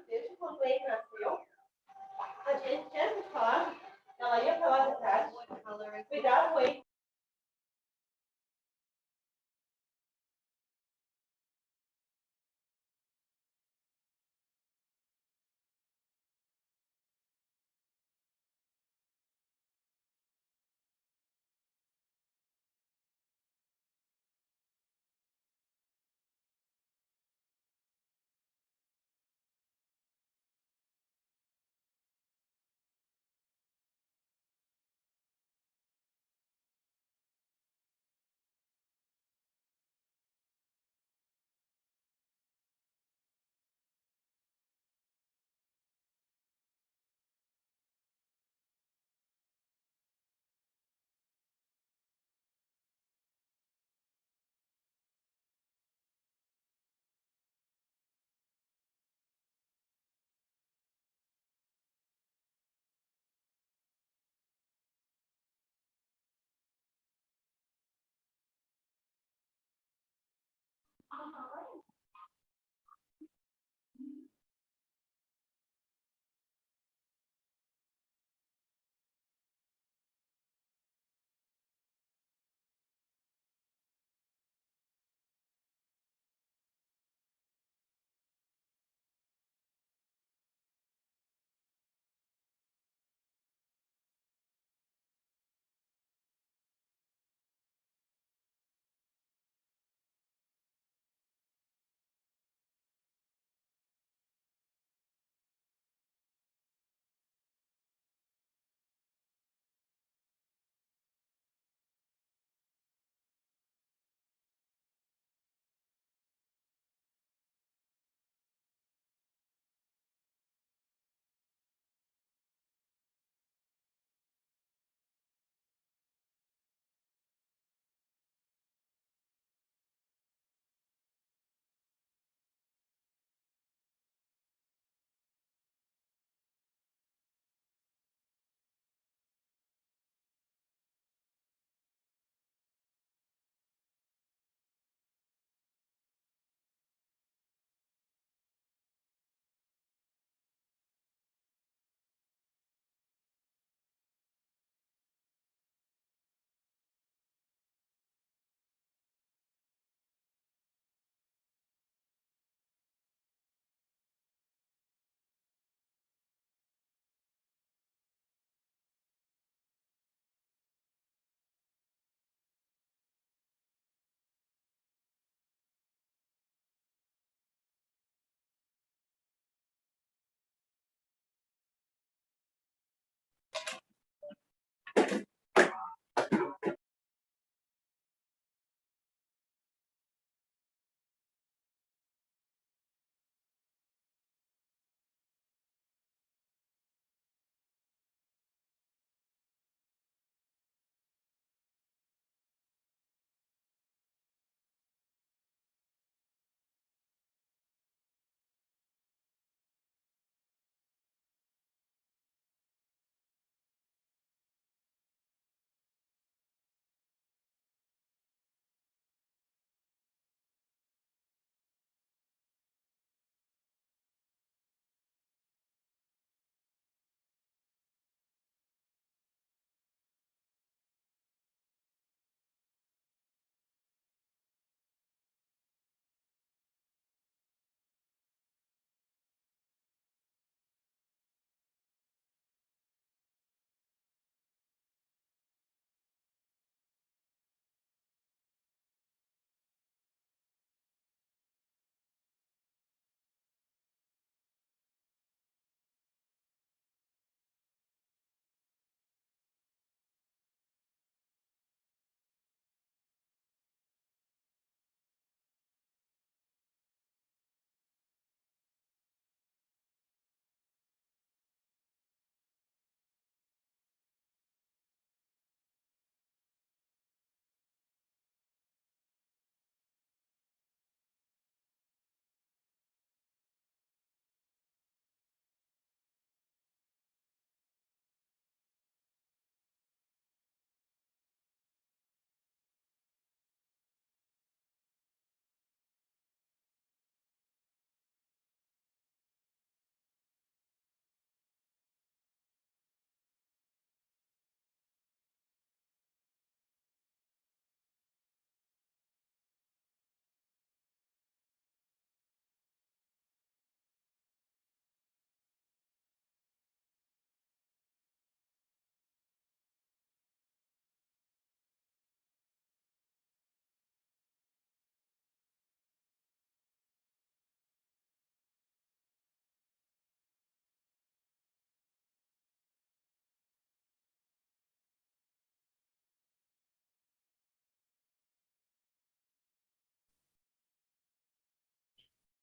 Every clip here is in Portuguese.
desde quando ele nasceu, a gente tinha se falado, ela ia pra lá de tarde, cuidava ele.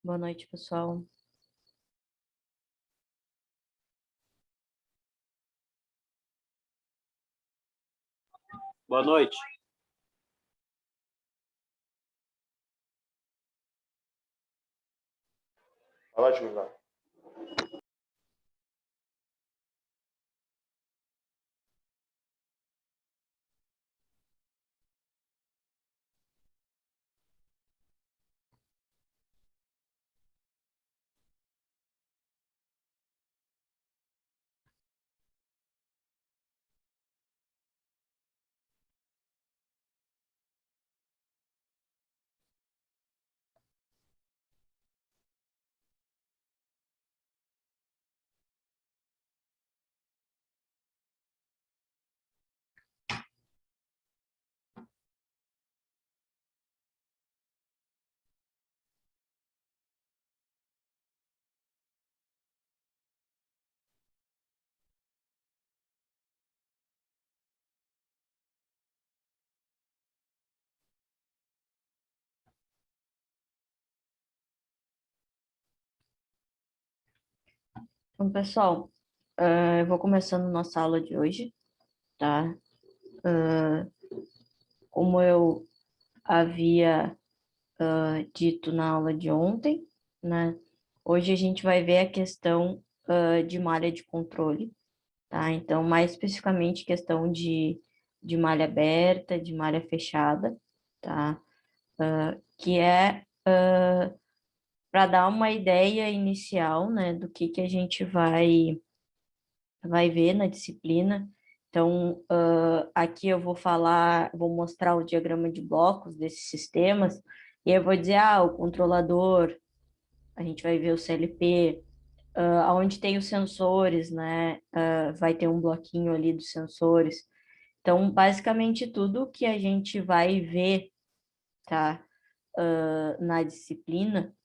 Boa noite, pessoal. Boa noite. Fala, Júlia. Então, pessoal, eu vou começando nossa aula de hoje, tá? Como eu havia dito na aula de ontem, né? Hoje a gente vai ver a questão de malha de controle, tá? Então, mais especificamente, questão de malha aberta, de malha fechada, tá? Que é para dar uma ideia inicial, né, do que a gente vai ver na disciplina. Então, aqui eu vou falar, vou mostrar o diagrama de blocos desses sistemas, e eu vou dizer, o controlador, a gente vai ver o CLP, onde tem os sensores, né? Vai ter um bloquinho ali dos sensores. Então, basicamente, tudo que a gente vai ver, tá? Na disciplina,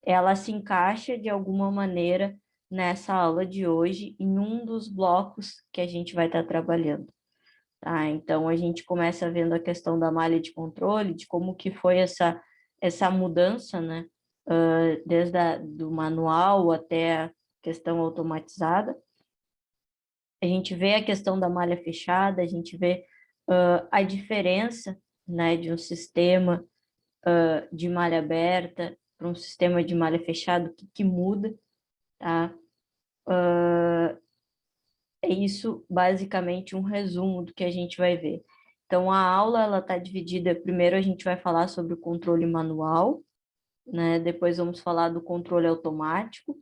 ela se encaixa de alguma maneira nessa aula de hoje, em um dos blocos que a gente vai estar trabalhando. Tá? Então, a gente começa vendo a questão da malha de controle, de como que foi essa mudança, né? Desde do manual até a questão automatizada. A gente vê a questão da malha fechada, a gente vê a diferença, né, de um sistema de malha aberta para um sistema de malha fechada, o que muda, tá? É isso, basicamente, um resumo do que a gente vai ver. Então, a aula, ela está dividida, primeiro a gente vai falar sobre o controle manual, né? Depois vamos falar do controle automático,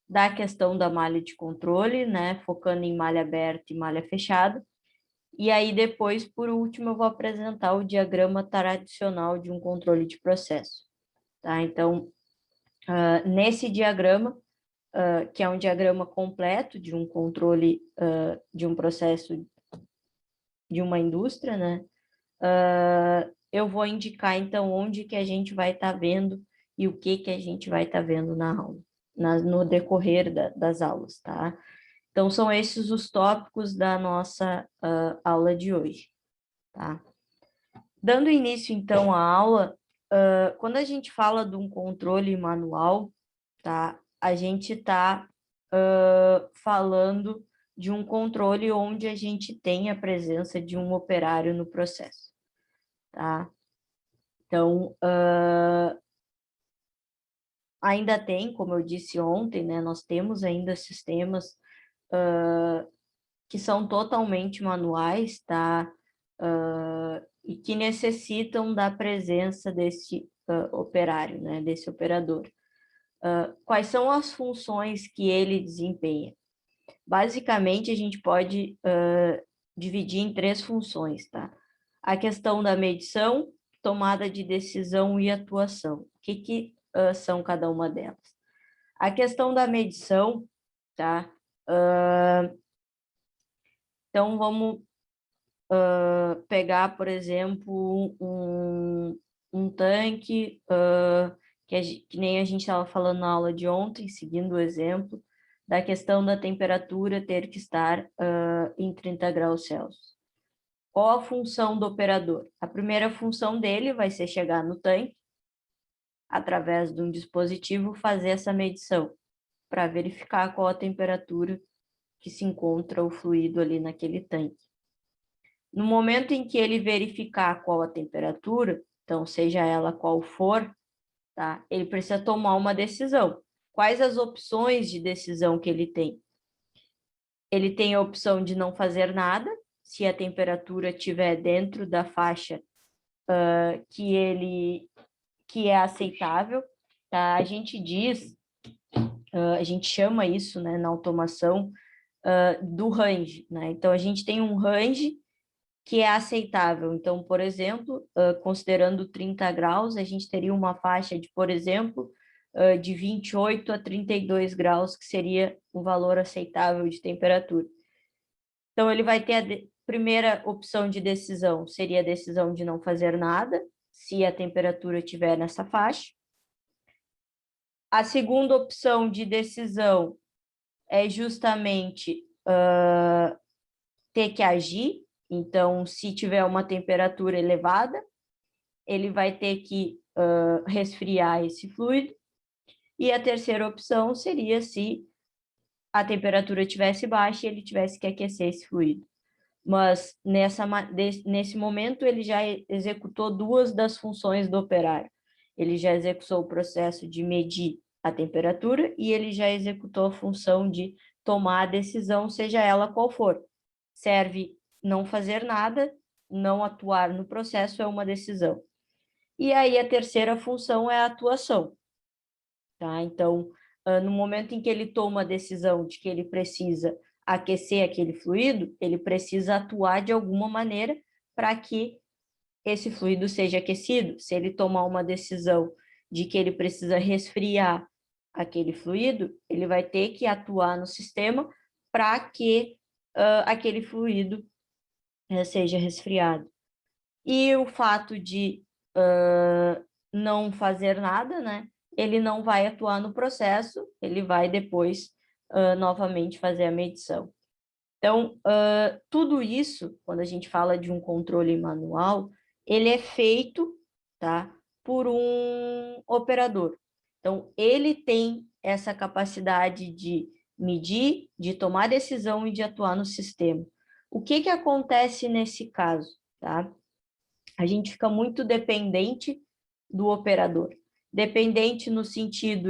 da questão da malha de controle, né? Focando em malha aberta e malha fechada. E aí, depois, por último, eu vou apresentar o diagrama tradicional de um controle de processo, tá? Então, nesse diagrama, que é um diagrama completo de um controle de um processo de uma indústria, né? Eu vou indicar, então, onde que a gente vai estar vendo e o que a gente vai estar vendo na aula, no decorrer das aulas, tá? Então, são esses os tópicos da nossa aula de hoje, tá? Dando início, então, à aula, quando a gente fala de um controle manual, tá? A gente está falando de um controle onde a gente tem a presença de um operário no processo, tá? Então, ainda tem, como eu disse ontem, né? Nós temos ainda sistemas que são totalmente manuais, tá? E que necessitam da presença desse operário, né? Desse operador. Quais são as funções que ele desempenha? Basicamente, a gente pode dividir em três funções, tá? A questão da medição, tomada de decisão e atuação. O que são cada uma delas? A questão da medição, tá? Então, vamos pegar, por exemplo, um tanque, que nem a gente estava falando na aula de ontem, seguindo o exemplo, da questão da temperatura ter que estar em 30 graus Celsius. Qual a função do operador? A primeira função dele vai ser chegar no tanque, através de um dispositivo, fazer essa medição para verificar qual a temperatura que se encontra o fluido ali naquele tanque. No momento em que ele verificar qual a temperatura, então, seja ela qual for, tá? Ele precisa tomar uma decisão. Quais as opções de decisão que ele tem? Ele tem a opção de não fazer nada, se a temperatura estiver dentro da faixa que é aceitável, tá? A gente diz, a gente chama isso, né, na automação, do range, né? Então, a gente tem um range que é aceitável. Então, por exemplo, considerando 30 graus, a gente teria uma faixa de, por exemplo, de 28 a 32 graus, que seria um valor aceitável de temperatura. Então, ele vai ter a primeira opção de decisão, seria a decisão de não fazer nada, se a temperatura estiver nessa faixa. A segunda opção de decisão é justamente ter que agir. Então, se tiver uma temperatura elevada, ele vai ter que resfriar esse fluido. E a terceira opção seria se a temperatura estivesse baixa e ele tivesse que aquecer esse fluido. Mas nesse momento ele já executou duas das funções do operário. Ele já executou o processo de medir a temperatura e ele já executou a função de tomar a decisão, seja ela qual for. Serve não fazer nada, não atuar no processo é uma decisão. E aí a terceira função é a atuação. Tá? Então, no momento em que ele toma a decisão de que ele precisa aquecer aquele fluido, ele precisa atuar de alguma maneira para que esse fluido seja aquecido. Se ele tomar uma decisão de que ele precisa resfriar aquele fluido, ele vai ter que atuar no sistema para que aquele fluido seja resfriado. E o fato de não fazer nada, né? Ele não vai atuar no processo, ele vai depois novamente fazer a medição. Então, tudo isso, quando a gente fala de um controle manual, ele é feito, tá, por um operador. Então, ele tem essa capacidade de medir, de tomar decisão e de atuar no sistema. O que que acontece nesse caso, tá? A gente fica muito dependente do operador. Dependente no sentido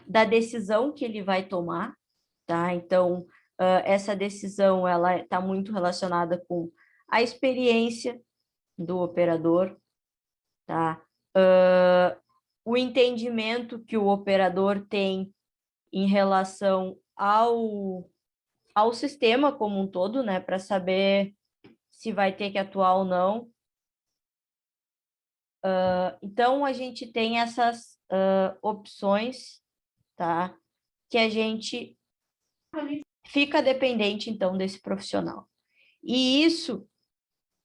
da decisão que ele vai tomar, tá? Então, essa decisão, ela está muito relacionada com a experiência do operador, tá? O entendimento que o operador tem em relação ao sistema como um todo, né? Para saber se vai ter que atuar ou não. Então, a gente tem essas opções, tá? Que a gente fica dependente, então, desse profissional. E isso,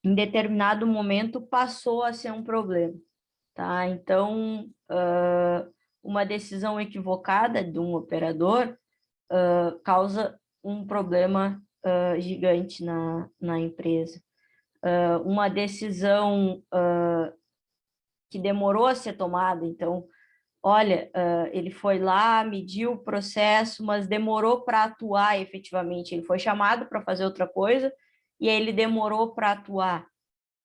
em determinado momento, passou a ser um problema, tá? Então, uma decisão equivocada de um operador causa um problema gigante na empresa. Uma decisão que demorou a ser tomada, então, olha, ele foi lá, mediu o processo, mas demorou para atuar efetivamente. Ele foi chamado para fazer outra coisa e aí ele demorou para atuar.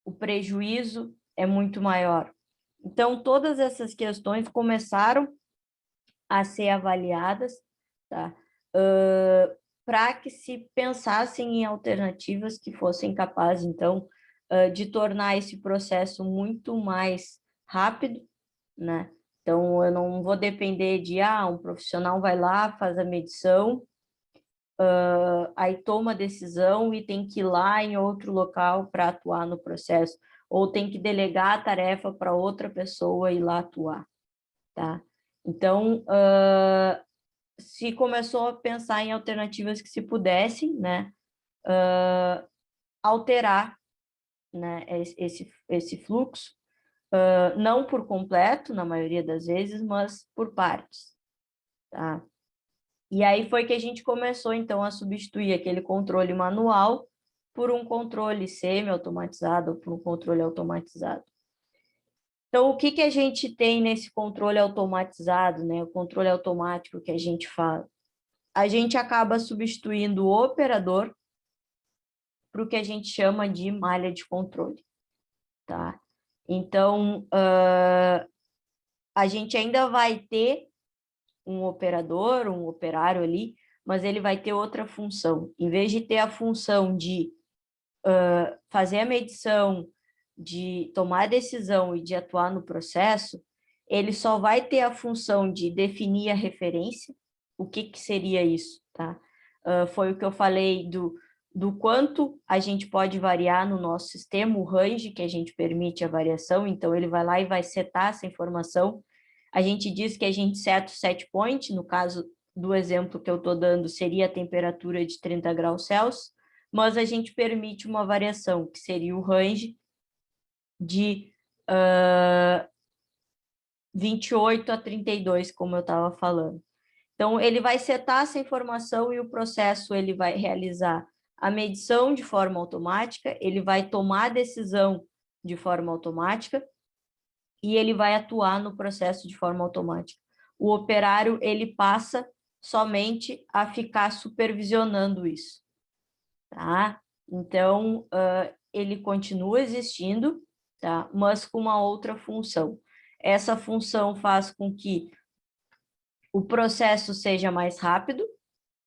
O prejuízo é muito maior. Então, todas essas questões começaram a ser avaliadas, tá? Para que se pensassem em alternativas que fossem capazes, então, de tornar esse processo muito mais rápido, né? Então, eu não vou depender de, um profissional vai lá, faz a medição, aí toma a decisão e tem que ir lá em outro local para atuar no processo, ou tem que delegar a tarefa para outra pessoa ir lá atuar, tá? Então, se começou a pensar em alternativas que se pudessem, né, alterar, né, esse fluxo, não por completo, na maioria das vezes, mas por partes, tá? E aí foi que a gente começou, então, a substituir aquele controle manual por um controle semi-automatizado ou por um controle automatizado. Então, o que que a gente tem nesse controle automatizado, né? O controle automático que a gente fala? A gente acaba substituindo o operador para o que a gente chama de malha de controle, tá? Então, a gente ainda vai ter um operador, um operário ali, mas ele vai ter outra função. Em vez de ter a função de fazer a medição, de tomar a decisão e de atuar no processo, ele só vai ter a função de definir a referência. O que que seria isso, tá? Foi o que eu falei do quanto a gente pode variar no nosso sistema, o range que a gente permite a variação, então ele vai lá e vai setar essa informação. A gente diz que a gente seta o set point, no caso do exemplo que eu estou dando, seria a temperatura de 30 graus Celsius, mas a gente permite uma variação, que seria o range de 28 a 32, como eu estava falando. Então, ele vai setar essa informação e o processo ele vai realizar a medição de forma automática, ele vai tomar a decisão de forma automática e ele vai atuar no processo de forma automática. O operário, ele passa somente a ficar supervisionando isso, tá? Então, ele continua existindo, tá? Mas com uma outra função. Essa função faz com que o processo seja mais rápido,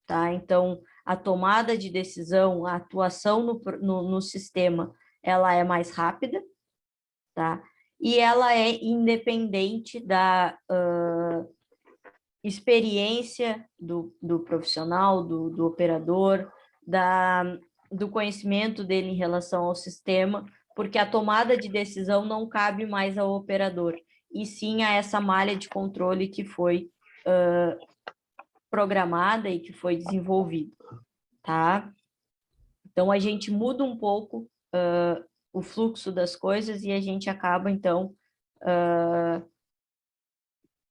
tá? Então, a tomada de decisão, a atuação no sistema, ela é mais rápida, tá? E ela é independente da experiência do profissional, do operador, do conhecimento dele em relação ao sistema, porque a tomada de decisão não cabe mais ao operador, e sim a essa malha de controle que foi programada e que foi desenvolvida, tá? Então, a gente muda um pouco o fluxo das coisas e a gente acaba, então,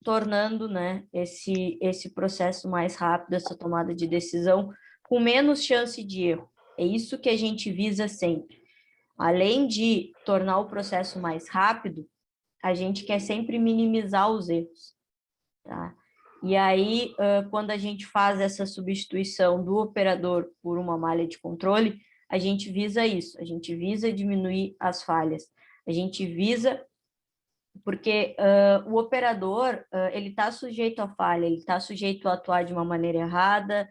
tornando, né, esse processo mais rápido, essa tomada de decisão, com menos chance de erro. É isso que a gente visa sempre. Além de tornar o processo mais rápido, a gente quer sempre minimizar os erros, tá? E aí, quando a gente faz essa substituição do operador por uma malha de controle, a gente visa isso, a gente visa diminuir as falhas, a gente visa, porque o operador, ele está sujeito à falha, ele está sujeito a atuar de uma maneira errada,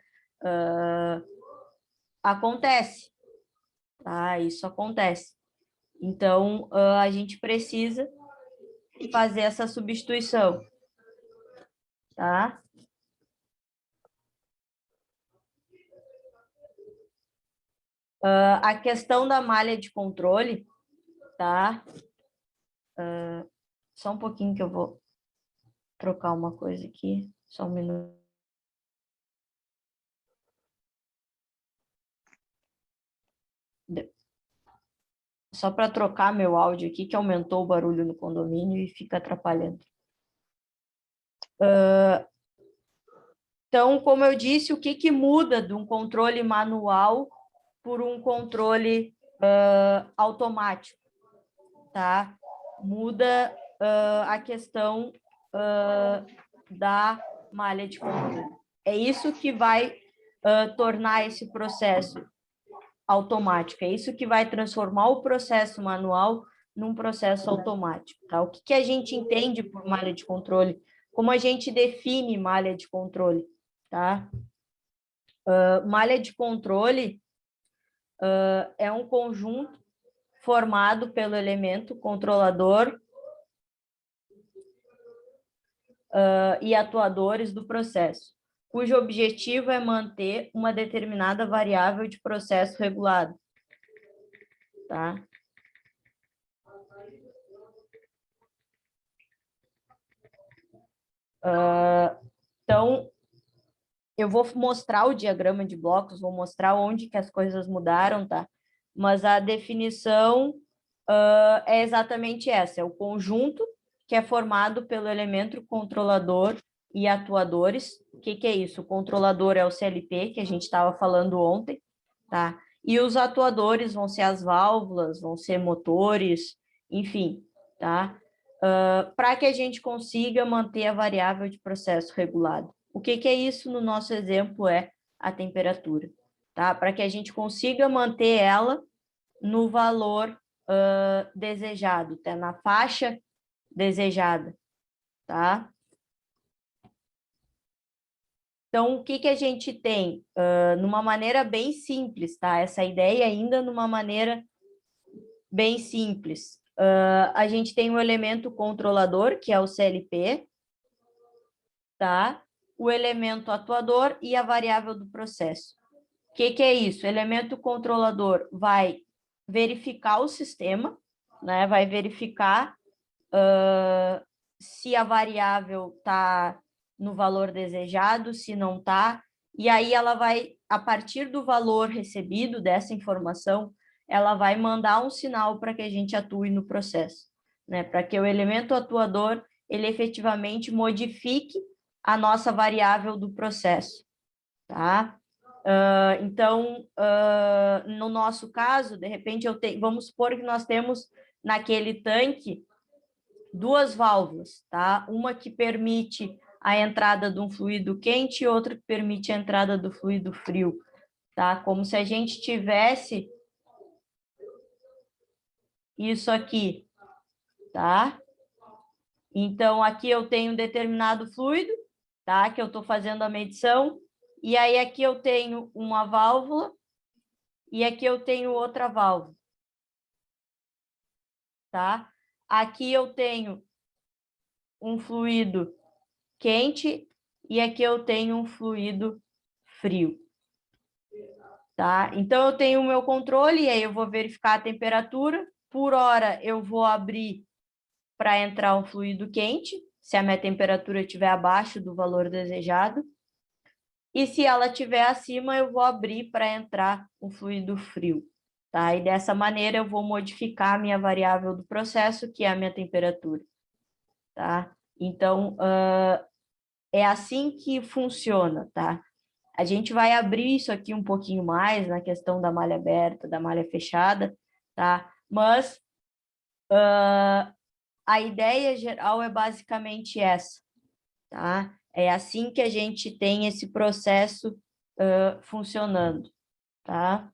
acontece, tá? Isso acontece. Então, a gente precisa fazer essa substituição, tá? A questão da malha de controle, tá? Só um pouquinho que eu vou trocar uma coisa aqui, só um minuto. Só para trocar meu áudio aqui, que aumentou o barulho no condomínio e fica atrapalhando. Então, como eu disse, o que que muda de um controle manual por um controle automático, tá? Muda a questão da malha de controle. É isso que vai tornar esse processo automático, é isso que vai transformar o processo manual num processo automático, tá? O que que a gente entende por malha de controle? Como a gente define malha de controle, tá? Malha de controle é um conjunto formado pelo elemento controlador e atuadores do processo, cujo objetivo é manter uma determinada variável de processo regulado, tá? Então, eu vou mostrar o diagrama de blocos, vou mostrar onde que as coisas mudaram, tá? Mas a definição é exatamente essa, é o conjunto que é formado pelo elemento controlador e atuadores. O que que é isso? O controlador é o CLP, que a gente estava falando ontem, tá? E os atuadores vão ser as válvulas, vão ser motores, enfim, tá? para que a gente consiga manter a variável de processo regulado. O que é isso no nosso exemplo é a temperatura, tá? Para que a gente consiga manter ela no valor desejado, tá? Na faixa desejada, tá? Então, o que a gente tem? Numa maneira bem simples, tá? Essa ideia ainda numa maneira bem simples. A gente tem um elemento controlador, que é o CLP, tá? O elemento atuador e a variável do processo. O que é isso? O elemento controlador vai verificar o sistema, né? Vai verificar se a variável está no valor desejado, se não está, e aí ela vai, a partir do valor recebido dessa informação, ela vai mandar um sinal para que a gente atue no processo, né? Para que o elemento atuador, ele efetivamente modifique a nossa variável do processo, tá? Então, no nosso caso, de repente, vamos supor que nós temos naquele tanque duas válvulas, tá? Uma que permite a entrada de um fluido quente e outra que permite a entrada do fluido frio, tá? Como se a gente tivesse isso aqui, tá? Então, aqui eu tenho um determinado fluido, tá? Que eu estou fazendo a medição, e aí aqui eu tenho uma válvula e aqui eu tenho outra válvula, tá? Aqui eu tenho um fluido quente e aqui eu tenho um fluido frio, tá? Então, eu tenho o meu controle, e aí eu vou verificar a temperatura. Por hora, eu vou abrir para entrar um fluido quente, se a minha temperatura estiver abaixo do valor desejado. E se ela estiver acima, eu vou abrir para entrar um fluido frio, tá? E dessa maneira, eu vou modificar a minha variável do processo, que é a minha temperatura, tá? Então, é assim que funciona, tá? A gente vai abrir isso aqui um pouquinho mais na questão da malha aberta, da malha fechada, tá? Mas a ideia geral é basicamente essa, tá? É assim que a gente tem esse processo funcionando, tá?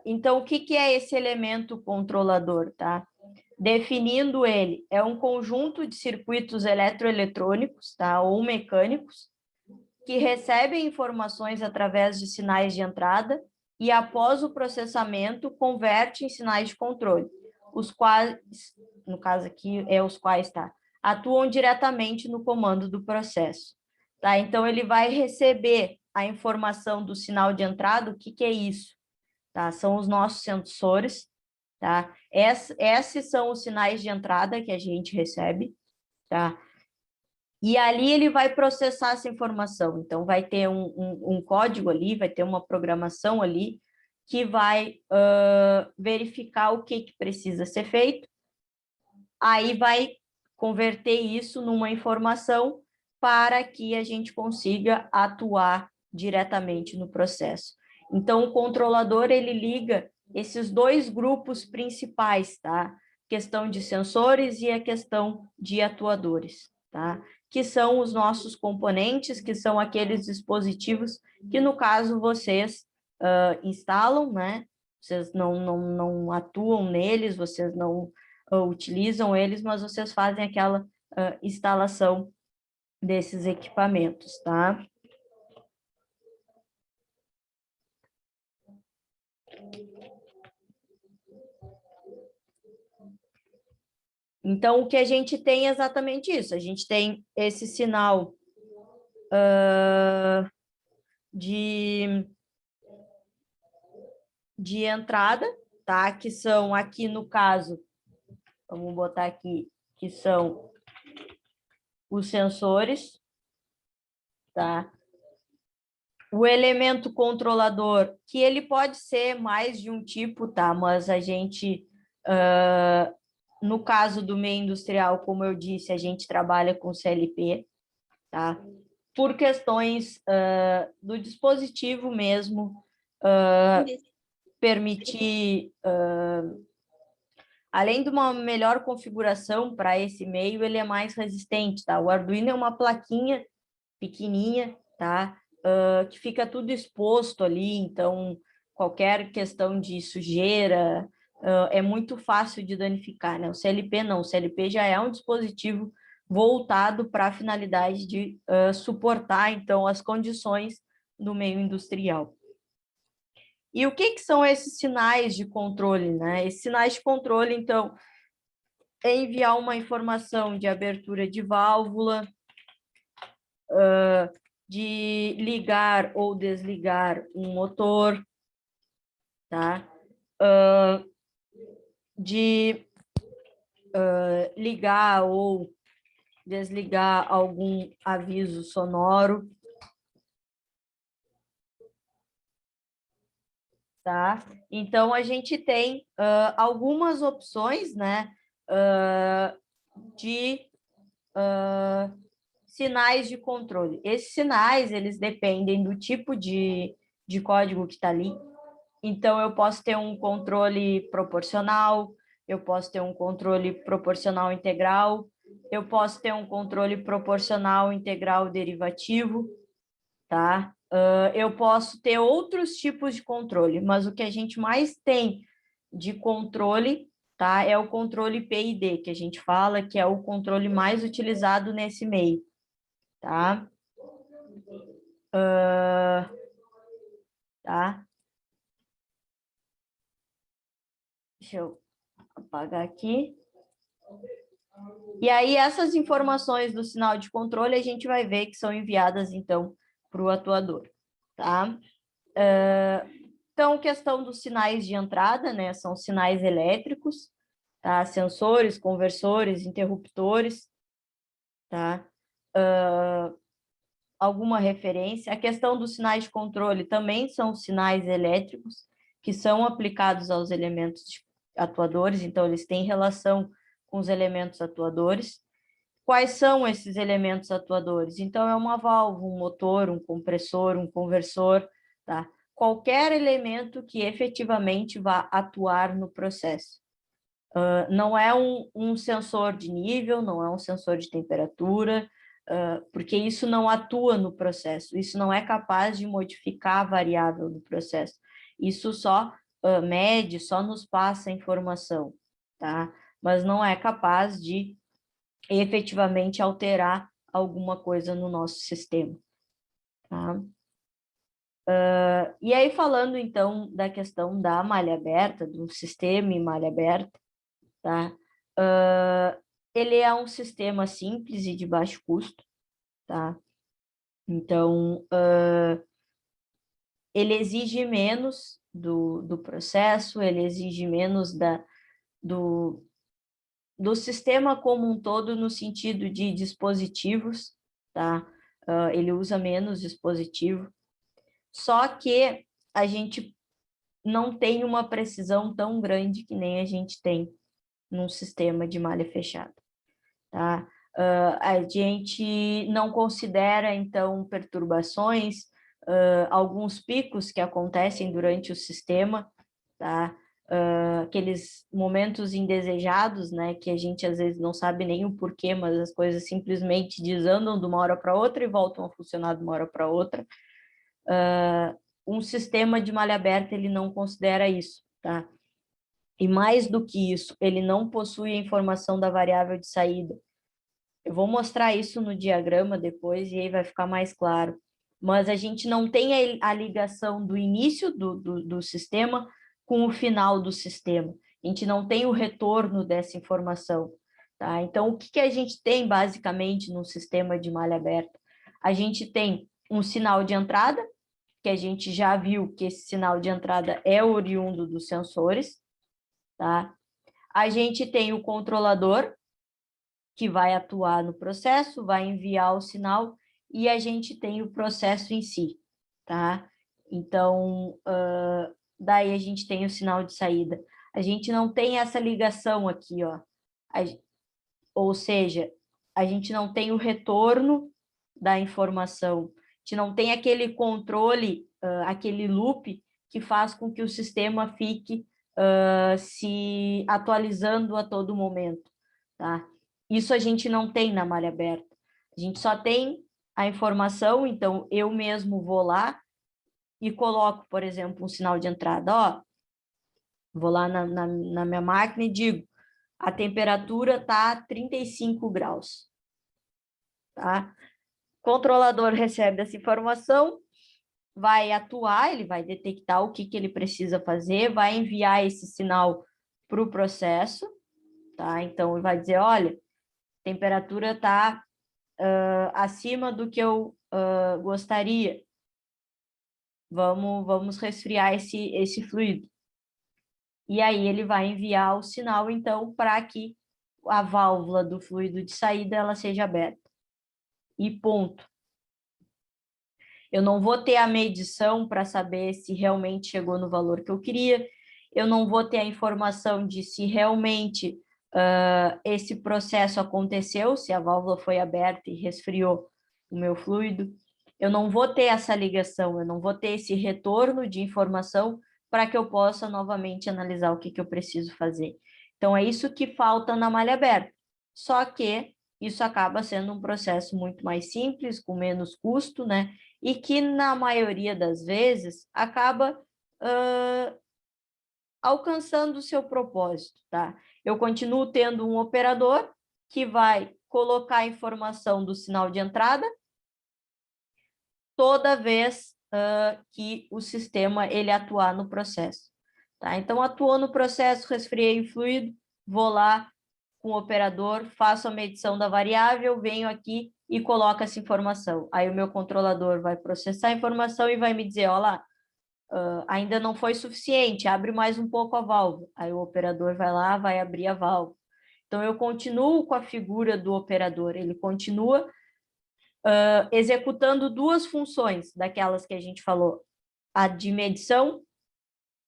Então, o que é esse elemento controlador, tá? Definindo ele, é um conjunto de circuitos eletroeletrônicos, tá? Ou mecânicos, que recebem informações através de sinais de entrada e, após o processamento, converte em sinais de controle, os quais, no caso aqui, os quais, tá? Atuam diretamente no comando do processo, tá? Então, ele vai receber a informação do sinal de entrada. O que é isso? Tá? São os nossos sensores, tá? Esses são os sinais de entrada que a gente recebe, tá? E ali ele vai processar essa informação. Então, vai ter um código ali, vai ter uma programação ali que vai verificar o que precisa ser feito. Aí vai converter isso numa informação para que a gente consiga atuar diretamente no processo. Então, o controlador, ele liga esses dois grupos principais, tá? Questão de sensores e a questão de atuadores, tá? Que são os nossos componentes, que são aqueles dispositivos que, no caso, vocês instalam, né? Vocês não atuam neles, vocês não utilizam eles, mas vocês fazem aquela instalação desses equipamentos, tá? Então, o que a gente tem é exatamente isso. A gente tem esse sinal de entrada, tá? Que são aqui no caso, vamos botar aqui, que são os sensores, tá? O elemento controlador, que ele pode ser mais de um tipo, tá? Mas a gente No caso do meio industrial, como eu disse, a gente trabalha com CLP, tá? Por questões do dispositivo mesmo, permitir, além de uma melhor configuração para esse meio, ele é mais resistente, tá? O Arduino é uma plaquinha pequenininha, tá? Que fica tudo exposto ali, então qualquer questão de sujeira é muito fácil de danificar, né? O CLP não, o CLP já é um dispositivo voltado para a finalidade de suportar, então, as condições do meio industrial. E o que são esses sinais de controle, né? Esses sinais de controle, então, é enviar uma informação de abertura de válvula, de ligar ou desligar um motor, tá? De ligar ou desligar algum aviso sonoro, tá? Então, a gente tem algumas opções, né, de sinais de controle. Esses sinais, eles dependem do tipo de código que está ali. Então, eu posso ter um controle proporcional, eu posso ter um controle proporcional integral, eu posso ter um controle proporcional integral derivativo, tá? Eu posso ter outros tipos de controle, mas o que a gente mais tem de controle, tá, é o controle PID, que a gente fala que é o controle mais utilizado nesse meio, tá? Tá? Deixa eu apagar aqui. E aí, essas informações do sinal de controle, a gente vai ver que são enviadas, então, para o atuador, tá? Então, questão dos sinais de entrada, né? São sinais elétricos, tá? Sensores, conversores, interruptores, tá? Alguma referência. A questão dos sinais de controle também são sinais elétricos que são aplicados aos elementos atuadores, então, eles têm relação com os elementos atuadores. Quais são esses elementos atuadores? Então, é uma válvula, um motor, um compressor, um conversor, tá? Qualquer elemento que efetivamente vá atuar no processo. Não é um sensor de nível, não é um sensor de temperatura, porque isso não atua no processo, isso não é capaz de modificar a variável do processo. Isso só mede, só nos passa informação, tá? Mas não é capaz de efetivamente alterar alguma coisa no nosso sistema, tá? E aí, falando, então, da questão da malha aberta, do sistema em malha aberta, tá? Ele é um sistema simples e de baixo custo, tá? Então, ele exige menos do processo, ele exige menos do sistema como um todo no sentido de dispositivos, tá? Ele usa menos dispositivo, só que a gente não tem uma precisão tão grande que nem a gente tem num sistema de malha fechada, tá? A gente não considera, então, perturbações, alguns picos que acontecem durante o sistema, tá? Aqueles momentos indesejados, né, que a gente às vezes não sabe nem o porquê, mas as coisas simplesmente desandam de uma hora para outra e voltam a funcionar de uma hora para outra. Um sistema de malha aberta, ele não considera isso, tá? E mais do que isso, ele não possui a informação da variável de saída. Eu vou mostrar isso no diagrama depois e aí vai ficar mais claro. Mas a gente não tem a ligação do início do sistema com o final do sistema. A gente não tem o retorno dessa informação, tá? Então, o que a gente tem, basicamente, no sistema de malha aberta? A gente tem um sinal de entrada, que a gente já viu que esse sinal de entrada é oriundo dos sensores, tá? A gente tem o controlador, que vai atuar no processo, vai enviar o sinal, e a gente tem o processo em si, tá? Então, daí a gente tem o sinal de saída. A gente não tem essa ligação aqui, ó, Ou seja, a gente não tem o retorno da informação, a gente não tem aquele controle, aquele loop que faz com que o sistema fique se atualizando a todo momento, tá? Isso a gente não tem na malha aberta. A gente só tem a informação, então eu mesmo vou lá e coloco, por exemplo, um sinal de entrada, ó, vou lá na minha máquina e digo, a temperatura está 35 graus, tá? O controlador recebe essa informação, vai atuar, ele vai detectar o que ele precisa fazer, vai enviar esse sinal para o processo, tá? Então, ele vai dizer, olha, a temperatura está acima do que eu gostaria. Vamos resfriar esse fluido. E aí ele vai enviar o sinal, então, para que a válvula do fluido de saída ela seja aberta. E ponto. Eu não vou ter a medição para saber se realmente chegou no valor que eu queria, eu não vou ter a informação de se realmente esse processo aconteceu, se a válvula foi aberta e resfriou o meu fluido. Eu não vou ter essa ligação, eu não vou ter esse retorno de informação para que eu possa novamente analisar o que eu preciso fazer. Então, é isso que falta na malha aberta. Só que isso acaba sendo um processo muito mais simples, com menos custo, né? E que, na maioria das vezes, acaba alcançando o seu propósito, tá? Eu continuo tendo um operador que vai colocar a informação do sinal de entrada toda vez que o sistema ele atuar no processo, tá? Então, atuou no processo, resfriei o fluido, vou lá com o operador, faço a medição da variável, venho aqui e coloco essa informação. Aí o meu controlador vai processar a informação e vai me dizer, ó lá, ainda não foi suficiente, abre mais um pouco a válvula. Aí o operador vai lá, vai abrir a válvula. Então, eu continuo com a figura do operador, ele continua executando duas funções daquelas que a gente falou, a de medição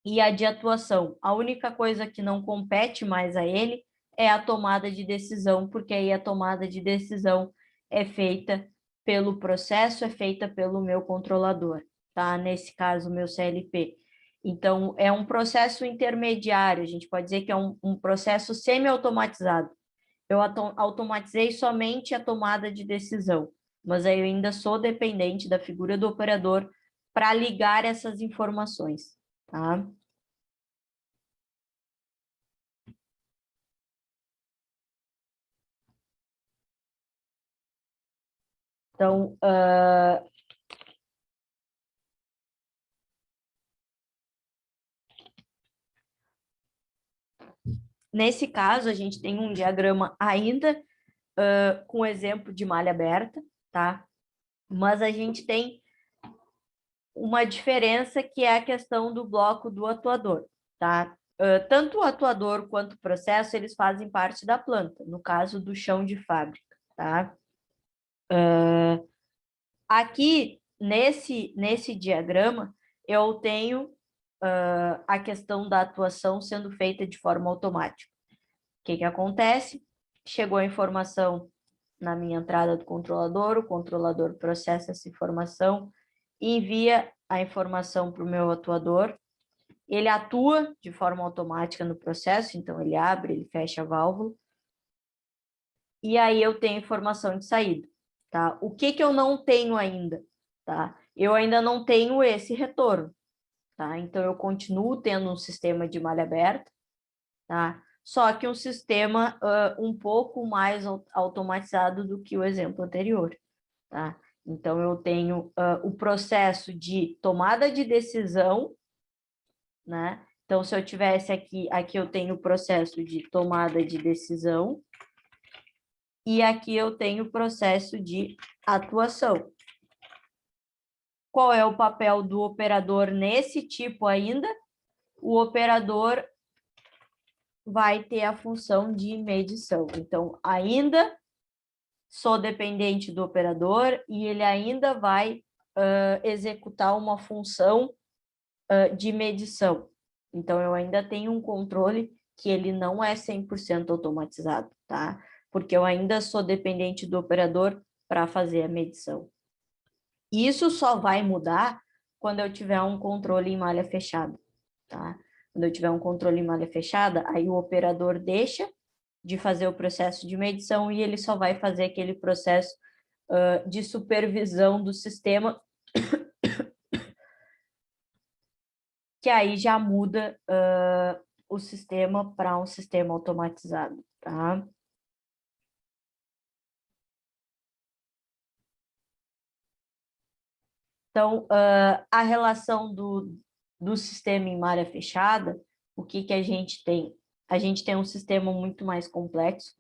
e a de atuação. A única coisa que não compete mais a ele é a tomada de decisão, porque aí a tomada de decisão é feita pelo processo, é feita pelo meu controlador, tá? Nesse caso, o meu CLP. Então, é um processo intermediário, a gente pode dizer que é um processo semi-automatizado. Eu automatizei somente a tomada de decisão, mas aí eu ainda sou dependente da figura do operador para ligar essas informações, tá? Então, nesse caso, a gente tem um diagrama ainda com exemplo de malha aberta, tá? Mas a gente tem uma diferença que é a questão do bloco do atuador, tá? Tanto o atuador quanto o processo, eles fazem parte da planta, no caso do chão de fábrica, tá? Aqui, nesse diagrama, eu tenho a questão da atuação sendo feita de forma automática. O que acontece? Chegou a informação na minha entrada do controlador, o controlador processa essa informação, envia a informação para o meu atuador, ele atua de forma automática no processo, então ele abre, ele fecha a válvula, e aí eu tenho informação de saída, tá? O que eu não tenho ainda, tá? Eu ainda não tenho esse retorno, tá? Então eu continuo tendo um sistema de malha aberta, tá? Só que um sistema um pouco mais automatizado do que o exemplo anterior, tá? Então eu tenho o processo de tomada de decisão, né? Então, se eu tivesse aqui eu tenho o processo de tomada de decisão, e aqui eu tenho o processo de atuação. Qual é o papel do operador nesse tipo ainda? O operador vai ter a função de medição. Então, ainda sou dependente do operador e ele ainda vai executar uma função de medição. Então, eu ainda tenho um controle que ele não é 100% automatizado, tá? Porque eu ainda sou dependente do operador para fazer a medição. Isso só vai mudar quando eu tiver um controle em malha fechada, tá? Quando eu tiver um controle em malha fechada, aí o operador deixa de fazer o processo de medição e ele só vai fazer aquele processo de supervisão do sistema, que aí já muda o sistema para um sistema automatizado, tá? Então, a relação do sistema em malha fechada, o que a gente tem? A gente tem um sistema muito mais complexo,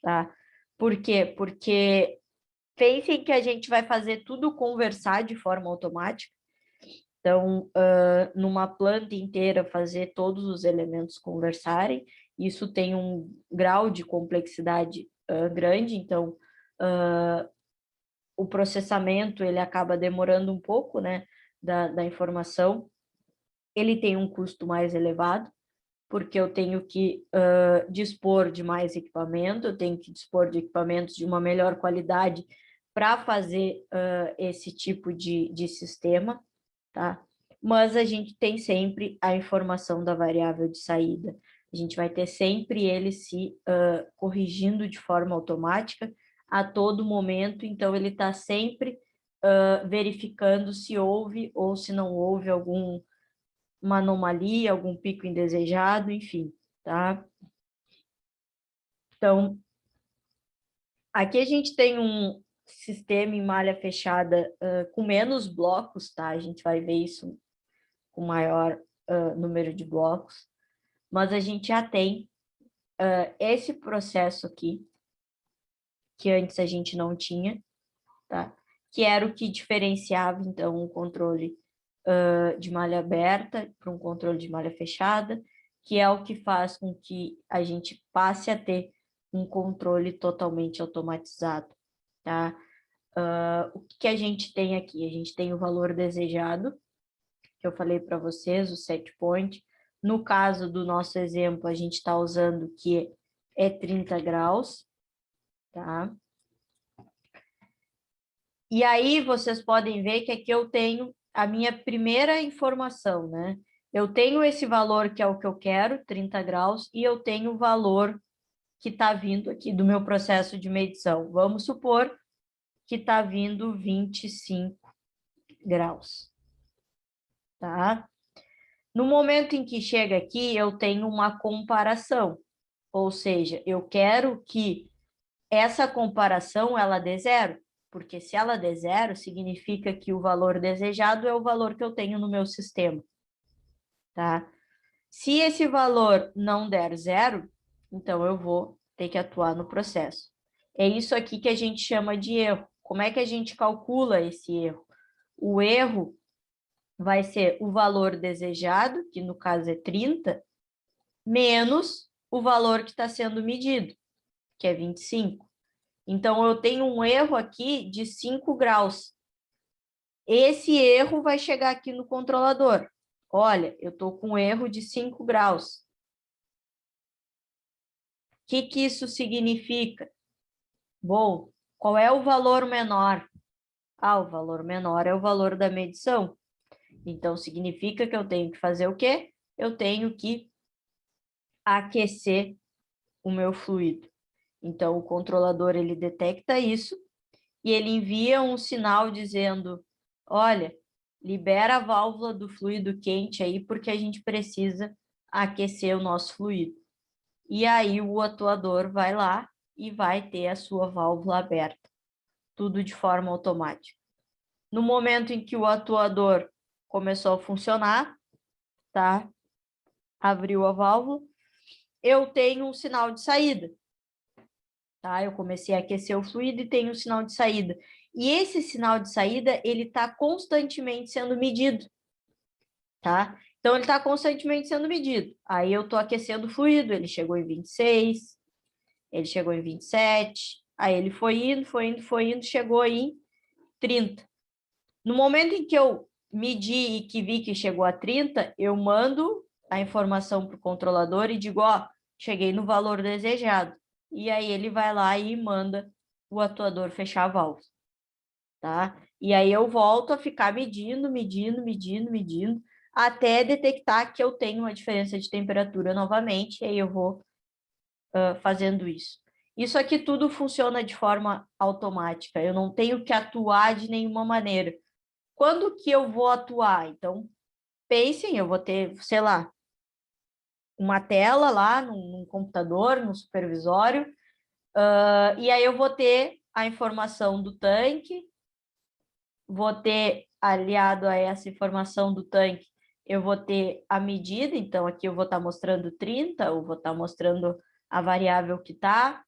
tá? Por quê? Porque pensem que a gente vai fazer tudo conversar de forma automática. Então, numa planta inteira, fazer todos os elementos conversarem, isso tem um grau de complexidade grande, então, o processamento, ele acaba demorando um pouco, né, da informação. Ele tem um custo mais elevado, porque eu tenho que dispor de mais equipamento, eu tenho que dispor de equipamentos de uma melhor qualidade para fazer esse tipo de sistema, tá? Mas a gente tem sempre a informação da variável de saída. A gente vai ter sempre ele se corrigindo de forma automática a todo momento, então ele está sempre verificando se houve ou se não houve alguma anomalia, algum pico indesejado, enfim, tá? Então, aqui a gente tem um sistema em malha fechada com menos blocos, tá? A gente vai ver isso com maior número de blocos, mas a gente já tem esse processo aqui, que antes a gente não tinha, tá? Que era o que diferenciava, então, o controle de malha aberta para um controle de malha fechada, que é o que faz com que a gente passe a ter um controle totalmente automatizado, tá? O que a gente tem aqui? A gente tem o valor desejado, que eu falei para vocês, o set point. No caso do nosso exemplo, a gente está usando que é 30 graus, tá? E aí vocês podem ver que aqui eu tenho a minha primeira informação, né? Eu tenho esse valor que é o que eu quero, 30 graus, e eu tenho o valor que está vindo aqui do meu processo de medição. Vamos supor que está vindo 25 graus, tá? No momento em que chega aqui, eu tenho uma comparação, ou seja, eu quero que essa comparação ela dê zero, porque se ela der zero, significa que o valor desejado é o valor que eu tenho no meu sistema, tá? Se esse valor não der zero, então eu vou ter que atuar no processo. É isso aqui que a gente chama de erro. Como é que a gente calcula esse erro? O erro vai ser o valor desejado, que no caso é 30, menos o valor que está sendo medido, que é 25. Então, eu tenho um erro aqui de 5 graus. Esse erro vai chegar aqui no controlador. Olha, eu estou com um erro de 5 graus. O que isso significa? Bom, qual é o valor menor? Ah, o valor menor é o valor da medição. Então, significa que eu tenho que fazer o quê? Eu tenho que aquecer o meu fluido. Então, o controlador, ele detecta isso e ele envia um sinal dizendo, olha, libera a válvula do fluido quente aí, porque a gente precisa aquecer o nosso fluido. E aí o atuador vai lá e vai ter a sua válvula aberta. Tudo de forma automática. No momento em que o atuador começou a funcionar, tá? Abriu a válvula, eu tenho um sinal de saída. Tá? Eu comecei a aquecer o fluido e tenho um sinal de saída. E esse sinal de saída, ele está constantemente sendo medido, tá? Então, ele está constantemente sendo medido. Aí eu estou aquecendo o fluido, ele chegou em 26, ele chegou em 27, aí ele foi indo, chegou em 30. No momento em que eu medi e que vi que chegou a 30, eu mando a informação para o controlador e digo, ó, cheguei no valor desejado. E aí ele vai lá e manda o atuador fechar a válvula, tá? E aí eu volto a ficar medindo, até detectar que eu tenho uma diferença de temperatura novamente, e aí eu vou fazendo isso. Isso aqui tudo funciona de forma automática, eu não tenho que atuar de nenhuma maneira. Quando que eu vou atuar? Então, pensem, eu vou ter, sei lá, uma tela lá num computador, no supervisório, e aí eu vou ter a informação do tanque, vou ter, aliado a essa informação do tanque, eu vou ter a medida, então aqui eu vou estar mostrando 30, ou vou estar mostrando a variável que está.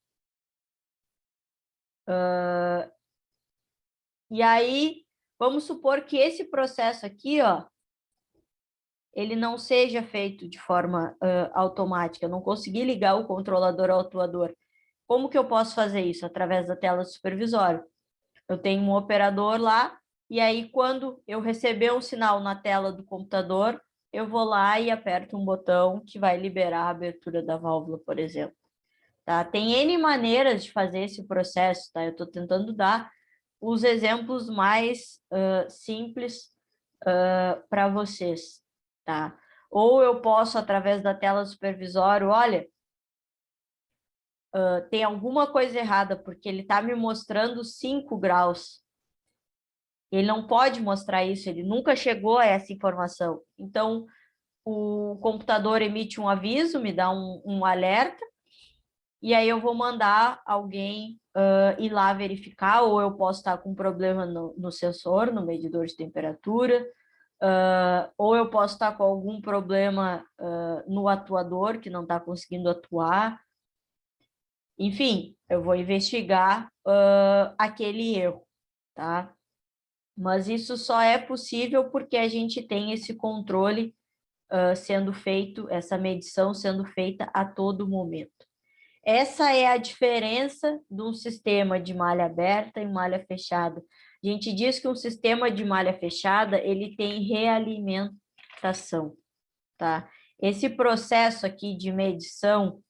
E aí, vamos supor que esse processo aqui, ó, ele não seja feito de forma automática, eu não consegui ligar o controlador ao atuador. Como que eu posso fazer isso? Através da tela do supervisório. Eu tenho um operador lá, e aí quando eu receber um sinal na tela do computador, eu vou lá e aperto um botão que vai liberar a abertura da válvula, por exemplo. Tá? Tem N maneiras de fazer esse processo, tá? Eu estou tentando dar os exemplos mais simples para vocês, tá? Ou eu posso, através da tela do supervisório, olha, tem alguma coisa errada, porque ele está me mostrando 5 graus. Ele não pode mostrar isso, ele nunca chegou a essa informação. Então, o computador emite um aviso, me dá um alerta, e aí eu vou mandar alguém ir lá verificar, ou eu posso estar com um problema no sensor, no medidor de temperatura, ou eu posso estar com algum problema no atuador, que não está conseguindo atuar. Enfim, eu vou investigar aquele erro, tá? Mas isso só é possível porque a gente tem esse controle sendo feito, essa medição sendo feita a todo momento. Essa é a diferença de um sistema de malha aberta e malha fechada. A gente diz que um sistema de malha fechada, ele tem realimentação, tá? Esse processo aqui de medição,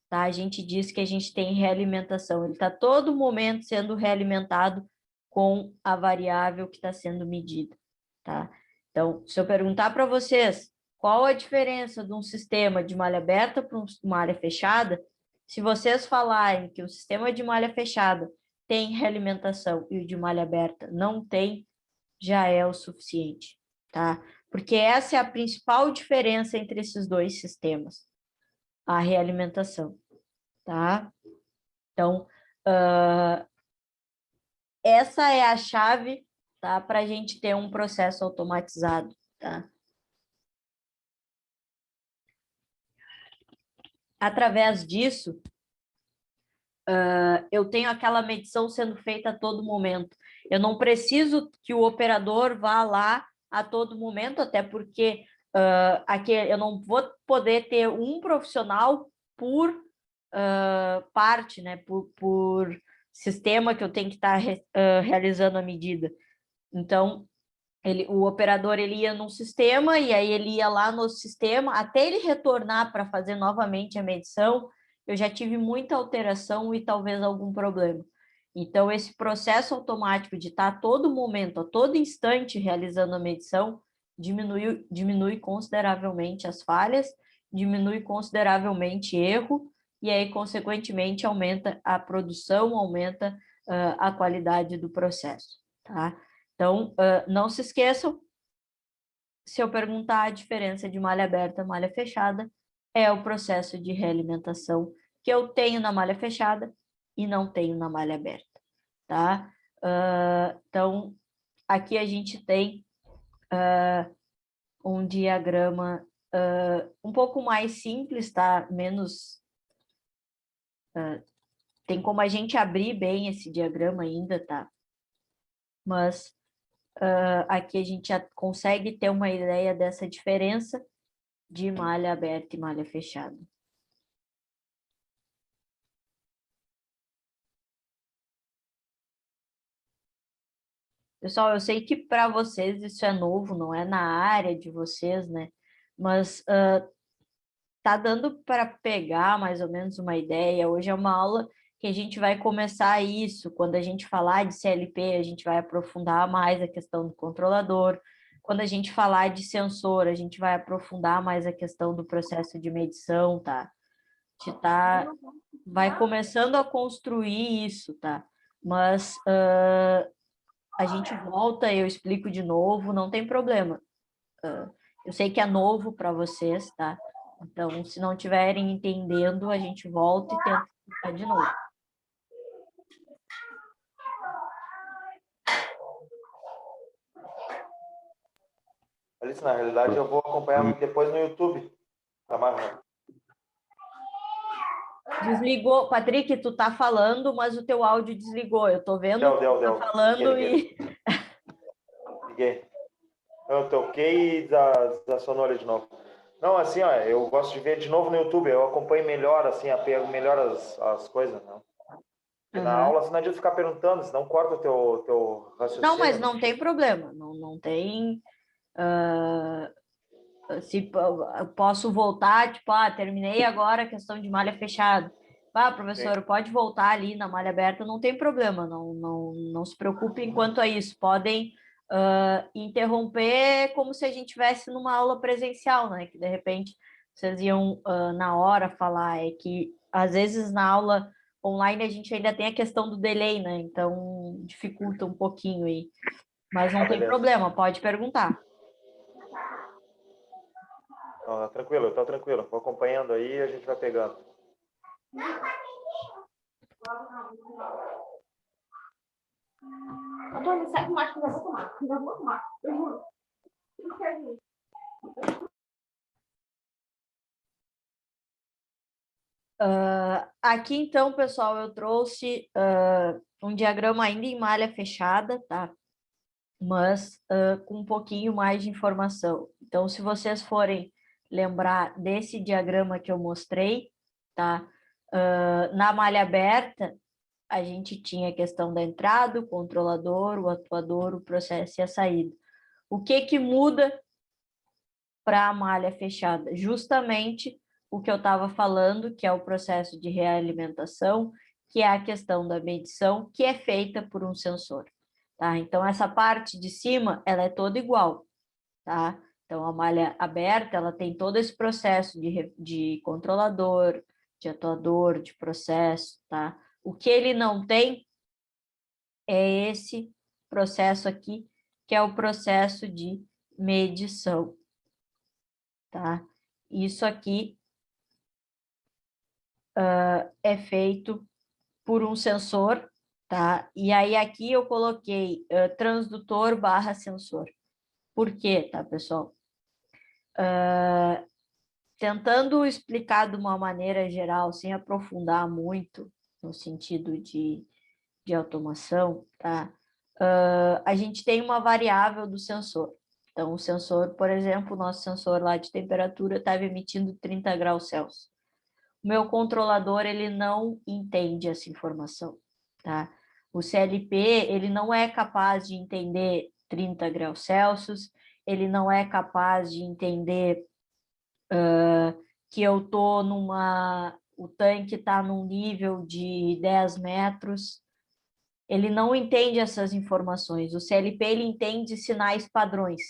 tá? A gente diz que a gente tem realimentação. Ele está todo momento sendo realimentado com a variável que está sendo medida, tá? Então, se eu perguntar para vocês qual a diferença de um sistema de malha aberta para uma malha fechada, se vocês falarem que o sistema de malha fechada tem realimentação e o de malha aberta não tem, já é o suficiente, tá? Porque essa é a principal diferença entre esses dois sistemas, a realimentação, tá? Então, essa é a chave, tá? Para a gente ter um processo automatizado, tá? Através disso, eu tenho aquela medição sendo feita a todo momento. Eu não preciso que o operador vá lá a todo momento, até porque aqui eu não vou poder ter um profissional por parte, né? Por sistema que eu tenho que estar realizando a medida. Então, o operador ele ia num sistema e aí ele ia lá no sistema, até ele retornar para fazer novamente a medição, eu já tive muita alteração e talvez algum problema. Então, esse processo automático de estar a todo momento, a todo instante realizando a medição, diminui consideravelmente as falhas, diminui consideravelmente erro, e aí, consequentemente, aumenta a produção, aumenta a qualidade do processo, tá? Então, não se esqueçam, se eu perguntar a diferença de malha aberta e malha fechada, é o processo de realimentação que eu tenho na malha fechada e não tenho na malha aberta, tá? Então, aqui a gente tem um diagrama um pouco mais simples, tá? Menos... tem como a gente abrir bem esse diagrama ainda, tá? Mas aqui a gente já consegue ter uma ideia dessa diferença de malha aberta e malha fechada. Pessoal, eu sei que para vocês isso é novo, não é na área de vocês, né? mas tá dando para pegar mais ou menos uma ideia. Hoje é uma aula que a gente vai começar isso. Quando a gente falar de CLP, a gente vai aprofundar mais a questão do controlador. Quando a gente falar de sensor, a gente vai aprofundar mais a questão do processo de medição, tá? A gente vai começando a construir isso, tá? Mas a gente volta, eu explico de novo, não tem problema. Eu sei que é novo para vocês, tá? Então, se não estiverem entendendo, a gente volta e tenta explicar de novo. Alice, na realidade, eu vou acompanhar depois no YouTube. Tá mais rápido. Desligou. Patrick, tu tá falando, mas o teu áudio desligou. Eu tô vendo que tu tá falando Liguei. Liguei. Eu toquei e desacionou ele de novo. Não, assim, ó, eu gosto de ver de novo no YouTube. Eu acompanho melhor, assim, pego melhor as coisas, né? E na aula, assim, não adianta ficar perguntando, senão corta o teu raciocínio. Não, mas não tem problema. Não tem... se eu posso voltar, tipo, terminei agora a questão de malha fechada. Professor, pode voltar ali na malha aberta, não tem problema, não se preocupe enquanto a isso. Podem interromper como se a gente estivesse numa aula presencial, né? Que de repente vocês iam na hora falar. É que às vezes na aula online a gente ainda tem a questão do delay, né? Então dificulta um pouquinho aí. Mas não tem problema, pode perguntar. Tranquilo, eu tô tranquilo. Vou acompanhando aí e a gente vai pegando. Antônio, segue mais que eu vou tomar. Eu vou tomar, eu juro. Não quero ir. Aqui, então, pessoal, eu trouxe um diagrama ainda em malha fechada, tá? Mas com um pouquinho mais de informação. Então, se vocês forem lembrar desse diagrama que eu mostrei, tá? Na malha aberta, a gente tinha a questão da entrada, o controlador, o atuador, o processo e a saída. O que muda para a malha fechada? Justamente o que eu estava falando, que é o processo de realimentação, que é a questão da medição, que é feita por um sensor, tá? Então, essa parte de cima, ela é toda igual, tá? Então, a malha aberta, ela tem todo esse processo de controlador, de atuador, de processo, tá? O que ele não tem é esse processo aqui, que é o processo de medição, tá? Isso aqui é feito por um sensor, tá? E aí aqui eu coloquei transdutor barra sensor. Por quê, tá, pessoal? Tentando explicar de uma maneira geral, sem aprofundar muito no sentido de automação, tá? A gente tem uma variável do sensor. Então, o sensor, por exemplo, o nosso sensor lá de temperatura estava emitindo 30 graus Celsius. O meu controlador, ele não entende essa informação, tá? O CLP, ele não é capaz de entender 30 graus Celsius, ele não é capaz de entender que eu tô o tanque está num nível de 10 metros, ele não entende essas informações. O CLP, ele entende sinais padrões,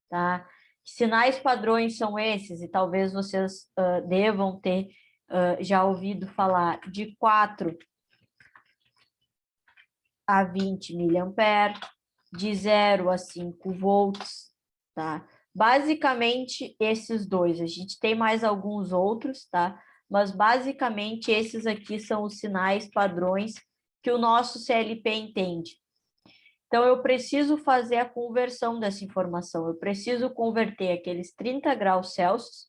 tá? Que sinais padrões são esses? E talvez vocês devam ter já ouvido falar de 4 a 20 miliamperes, de 0 a 5 volts, tá? Basicamente, esses dois. A gente tem mais alguns outros, tá? Mas, basicamente, esses aqui são os sinais padrões que o nosso CLP entende. Então, eu preciso fazer a conversão dessa informação. Eu preciso converter aqueles 30 graus Celsius,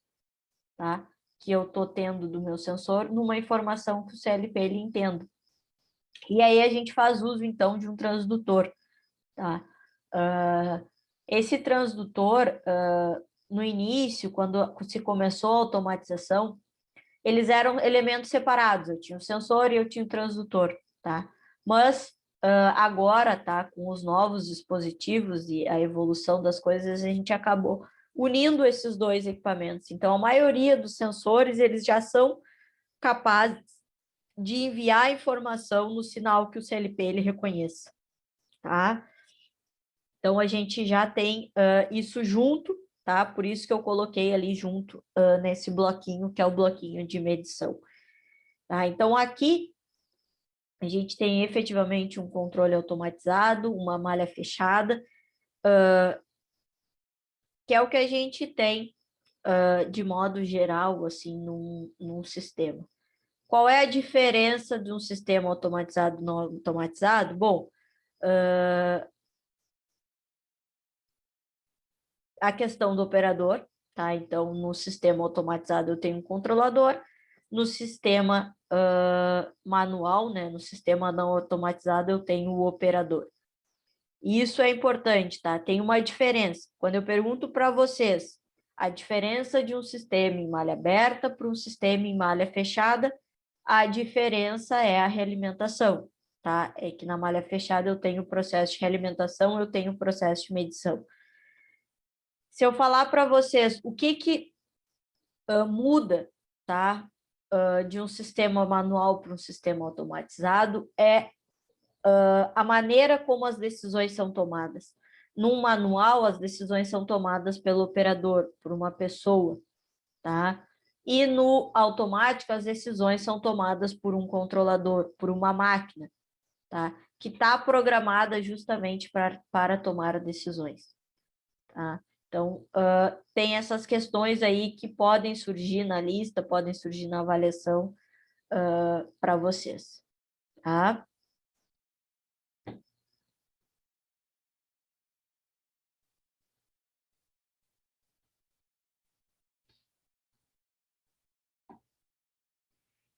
tá? Que eu estou tendo do meu sensor, numa informação que o CLP ele entenda. E aí a gente faz uso, então, de um transdutor, tá? Esse transdutor, no início, quando se começou a automatização, eles eram elementos separados. Eu tinha o sensor e eu tinha o transdutor, tá? Mas agora, tá? Com os novos dispositivos e a evolução das coisas, a gente acabou unindo esses dois equipamentos. Então, a maioria dos sensores, eles já são capazes de enviar informação no sinal que o CLP ele reconheça, tá? Então, a gente já tem isso junto, tá? Por isso que eu coloquei ali junto nesse bloquinho, que é o bloquinho de medição. Tá? Então, aqui, a gente tem efetivamente um controle automatizado, uma malha fechada, que é o que a gente tem, de modo geral, assim, num sistema. Qual é a diferença de um sistema automatizado não automatizado? Bom, a questão do operador, tá? Então, no sistema automatizado eu tenho um controlador, no sistema manual, né? No sistema não automatizado eu tenho o operador. E isso é importante, tá? Tem uma diferença. Quando eu pergunto para vocês a diferença de um sistema em malha aberta para um sistema em malha fechada, a diferença é a realimentação, tá? É que na malha fechada eu tenho o processo de realimentação, eu tenho o processo de medição. Se eu falar para vocês o que muda, tá? De um sistema manual para um sistema automatizado, é a maneira como as decisões são tomadas. Num manual, as decisões são tomadas pelo operador, por uma pessoa, tá? E no automático, as decisões são tomadas por um controlador, por uma máquina, tá? Que está programada justamente para tomar decisões, tá? Então, tem essas questões aí que podem surgir na lista, podem surgir na avaliação para vocês, tá?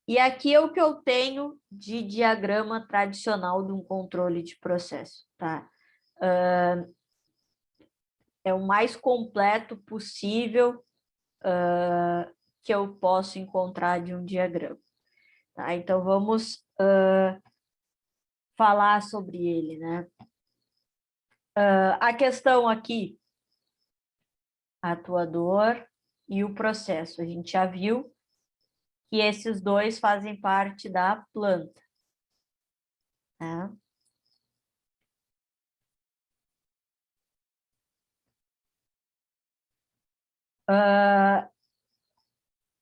E aqui é o que eu tenho de diagrama tradicional de um controle de processo, tá? É o mais completo possível que eu posso encontrar de um diagrama, tá? Então, vamos falar sobre ele, né? A questão aqui, atuador e o processo. A gente já viu que esses dois fazem parte da planta, né?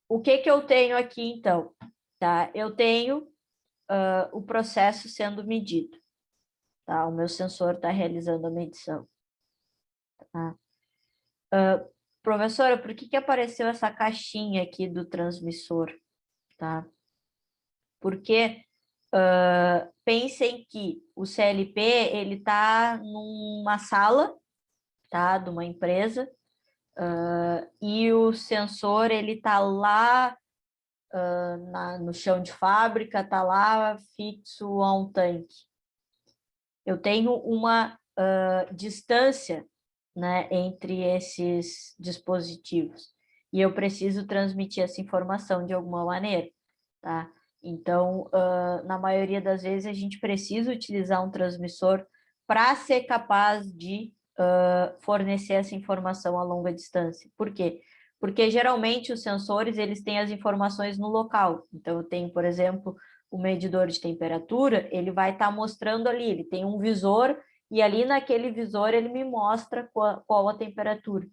O que eu tenho aqui, então? Tá? Eu tenho o processo sendo medido, tá? O meu sensor está realizando a medição. Tá? Professora, por que apareceu essa caixinha aqui do transmissor? Tá? Porque pensem que o CLP ele está numa sala, tá? De uma empresa, e o sensor ele está lá no chão de fábrica, está lá fixo a um tanque. Eu tenho uma distância, né, entre esses dispositivos e eu preciso transmitir essa informação de alguma maneira, tá? Então, na maioria das vezes, a gente precisa utilizar um transmissor para ser capaz de fornecer essa informação a longa distância. Por quê? Porque geralmente os sensores eles têm as informações no local. Então, eu tenho, por exemplo, o medidor de temperatura, ele vai estar mostrando ali, ele tem um visor e ali naquele visor ele me mostra qual a temperatura,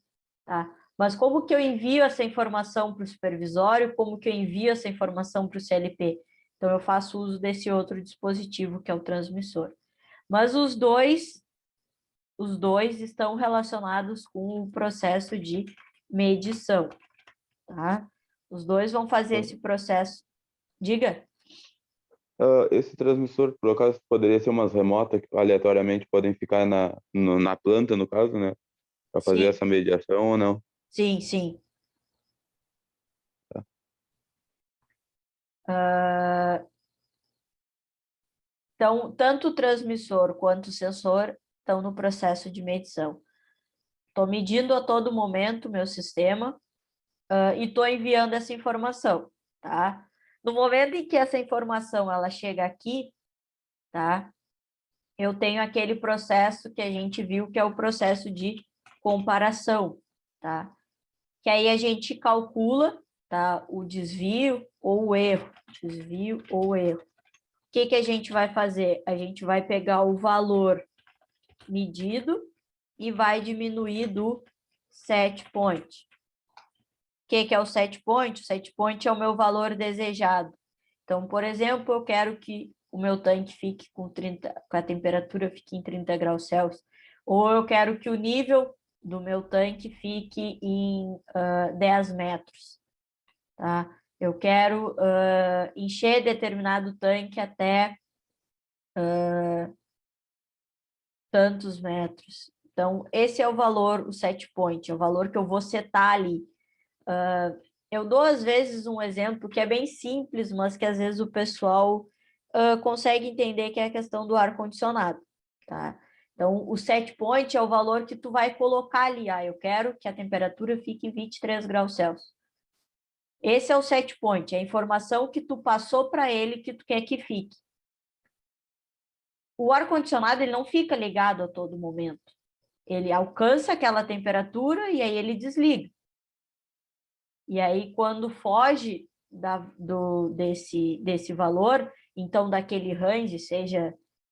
tá? Mas como que eu envio essa informação para o supervisório, como que eu envio essa informação para o CLP? Então, eu faço uso desse outro dispositivo, que é o transmissor. Mas os dois estão relacionados com o processo de medição, tá? Os dois vão fazer esse processo. Diga. Esse transmissor, por acaso, poderia ser umas remotas que aleatoriamente podem ficar na planta, no caso, né? Para fazer Sim. essa mediação ou não? Sim, sim. Tá. Então, tanto o transmissor quanto o sensor estão no processo de medição. Estou medindo a todo momento o meu sistema e estou enviando essa informação, tá? No momento em que essa informação ela chega aqui, tá? Eu tenho aquele processo que a gente viu que é o processo de comparação, tá? Que aí a gente calcula, tá? O desvio ou o erro. Desvio ou erro. O que a gente vai fazer? A gente vai pegar o valor medido e vai diminuir do set point. O que é o set point? O set point é o meu valor desejado. Então, por exemplo, eu quero que o meu tanque fique com a temperatura fique em 30 graus Celsius, ou eu quero que o nível do meu tanque fique em 10 metros. Tá? Eu quero encher determinado tanque até tantos metros. Então, esse é o valor, o set point, é o valor que eu vou setar ali. Eu dou, às vezes, um exemplo que é bem simples, mas que, às vezes, o pessoal consegue entender, que é a questão do ar-condicionado, tá? Então, o set point é o valor que tu vai colocar ali. Eu quero que a temperatura fique em 23 graus Celsius. Esse é o set point, é a informação que tu passou para ele que tu quer que fique. O ar-condicionado, ele não fica ligado a todo momento. Ele alcança aquela temperatura e aí ele desliga. E aí, quando foge desse valor, então daquele range,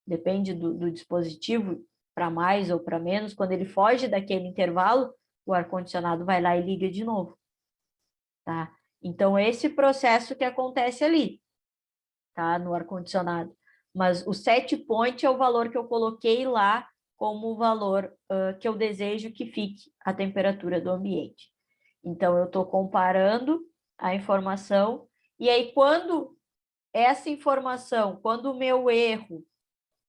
depende do dispositivo, para mais ou para menos, quando ele foge daquele intervalo, o ar-condicionado vai lá e liga de novo. Tá? Então, esse processo que acontece ali, tá? No ar-condicionado. Mas o set point é o valor que eu coloquei lá como o valor que eu desejo que fique a temperatura do ambiente. Então, eu estou comparando a informação, e aí quando essa informação, quando o meu erro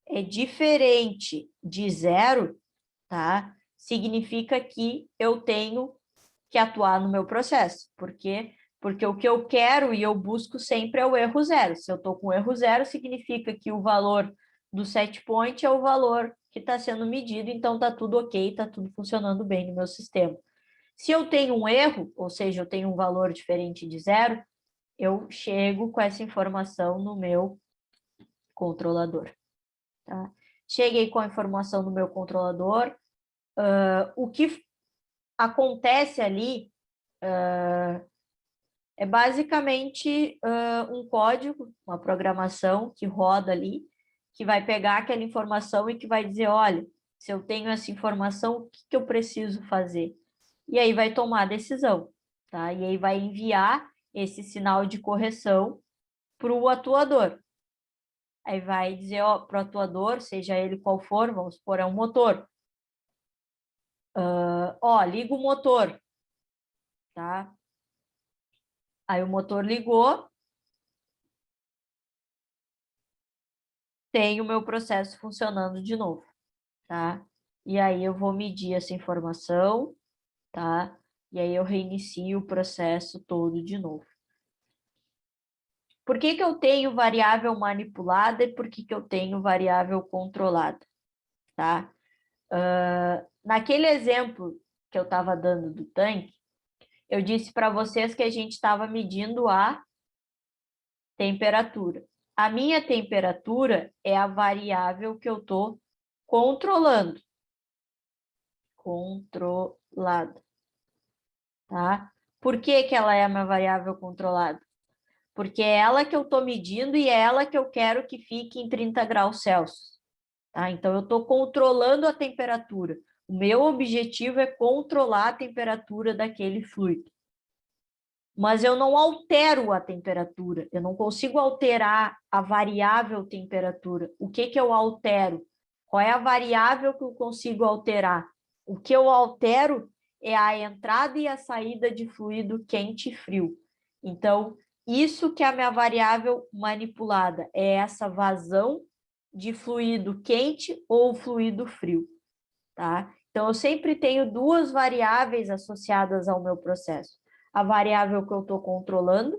é diferente de 0, tá? Significa que eu tenho que atuar no meu processo. Por quê? Porque o que eu quero e eu busco sempre é o erro 0. Se eu estou com erro 0, significa que o valor do set point é o valor que está sendo medido, então está tudo ok, está tudo funcionando bem no meu sistema. Se eu tenho um erro, ou seja, eu tenho um valor diferente de 0, eu chego com essa informação no meu controlador. Tá? Cheguei com a informação no meu controlador. O que acontece ali é basicamente um código, uma programação que roda ali, que vai pegar aquela informação e que vai dizer, olha, se eu tenho essa informação, o que eu preciso fazer? E aí vai tomar a decisão, tá? E aí vai enviar esse sinal de correção para o atuador. Aí vai dizer para o atuador, seja ele qual for, vamos supor, é um motor. Liga o motor, tá? Aí o motor ligou, tem o meu processo funcionando de novo, tá? E aí eu vou medir essa informação, tá? E aí eu reinicio o processo todo de novo. Por que eu tenho variável manipulada e por que eu tenho variável controlada, tá? Naquele exemplo que eu estava dando do tanque, eu disse para vocês que a gente estava medindo a temperatura. A minha temperatura é a variável que eu estou controlando. Controlada. Tá? Por que ela é a minha variável controlada? Porque é ela que eu estou medindo e é ela que eu quero que fique em 30 graus Celsius. Tá? Então, eu estou controlando a temperatura. O meu objetivo é controlar a temperatura daquele fluido. Mas eu não altero a temperatura, eu não consigo alterar a variável temperatura. O que eu altero? Qual é a variável que eu consigo alterar? O que eu altero é a entrada e a saída de fluido quente e frio. Então, isso que é a minha variável manipulada, é essa vazão de fluido quente ou fluido frio, tá? Então, eu sempre tenho duas variáveis associadas ao meu processo. A variável que eu estou controlando,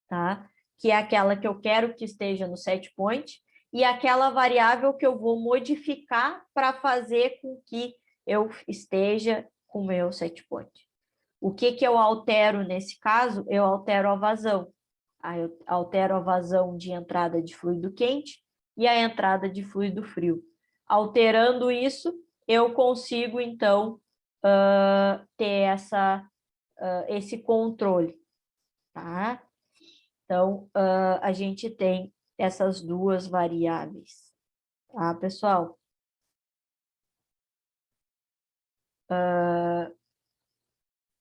tá? Que é aquela que eu quero que esteja no set point, e aquela variável que eu vou modificar para fazer com que eu esteja com o meu set point. O que eu altero nesse caso? Eu altero a vazão. Eu altero a vazão de entrada de fluido quente e a entrada de fluido frio. Alterando isso, eu consigo, então, ter esse controle, tá? Então, a gente tem essas duas variáveis, tá, pessoal?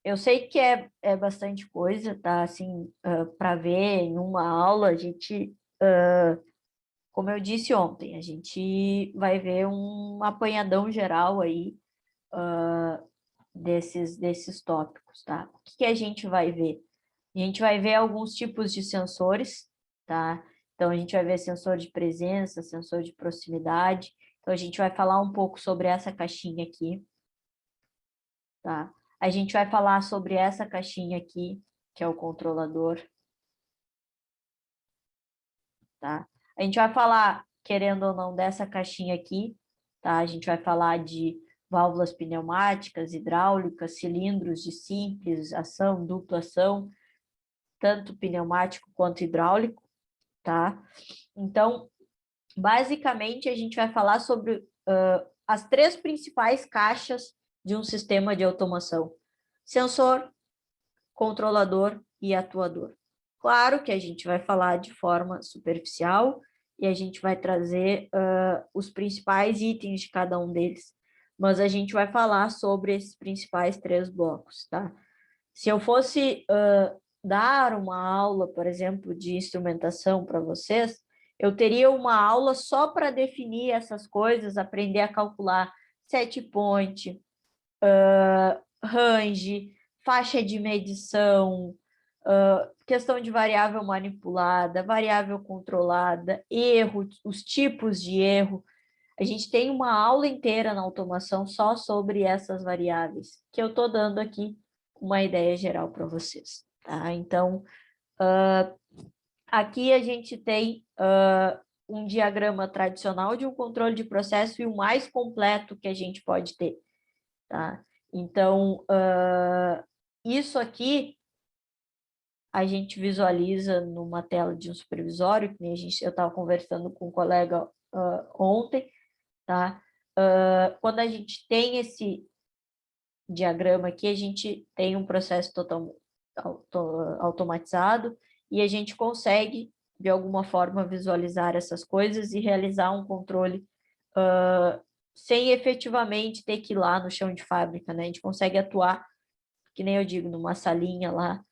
Eu sei que é bastante coisa, tá? Assim, para ver em uma aula, a gente, como eu disse ontem, a gente vai ver um apanhadão geral aí desses tópicos, tá? O que que a gente vai ver? A gente vai ver alguns tipos de sensores, tá? Então, a gente vai ver sensor de presença, sensor de proximidade. Então, a gente vai falar um pouco sobre essa caixinha aqui, tá? A gente vai falar sobre essa caixinha aqui, que é o controlador, tá? A gente vai falar, querendo ou não, dessa caixinha aqui, tá? A gente vai falar de válvulas pneumáticas, hidráulicas, cilindros de simples ação, dupla ação, tanto pneumático quanto hidráulico, tá? Então, basicamente, a gente vai falar sobre as três principais caixas de um sistema de automação: sensor, controlador e atuador. Claro que a gente vai falar de forma superficial e a gente vai trazer os principais itens de cada um deles, mas a gente vai falar sobre esses principais três blocos, tá? Se eu fosse dar uma aula, por exemplo, de instrumentação para vocês, eu teria uma aula só para definir essas coisas, aprender a calcular set point, range, faixa de medição, questão de variável manipulada, variável controlada, erro, os tipos de erro. A gente tem uma aula inteira na automação só sobre essas variáveis, que eu estou dando aqui uma ideia geral para vocês, tá? Então, aqui a gente tem um diagrama tradicional de um controle de processo e o mais completo que a gente pode ter, tá? Então, isso aqui a gente visualiza numa tela de um supervisório, que nem eu estava conversando com um colega ontem, tá? Quando a gente tem esse diagrama aqui, a gente tem um processo automatizado e a gente consegue, de alguma forma, visualizar essas coisas e realizar um controle sem efetivamente ter que ir lá no chão de fábrica, né? A gente consegue atuar, que nem eu digo, numa salinha lá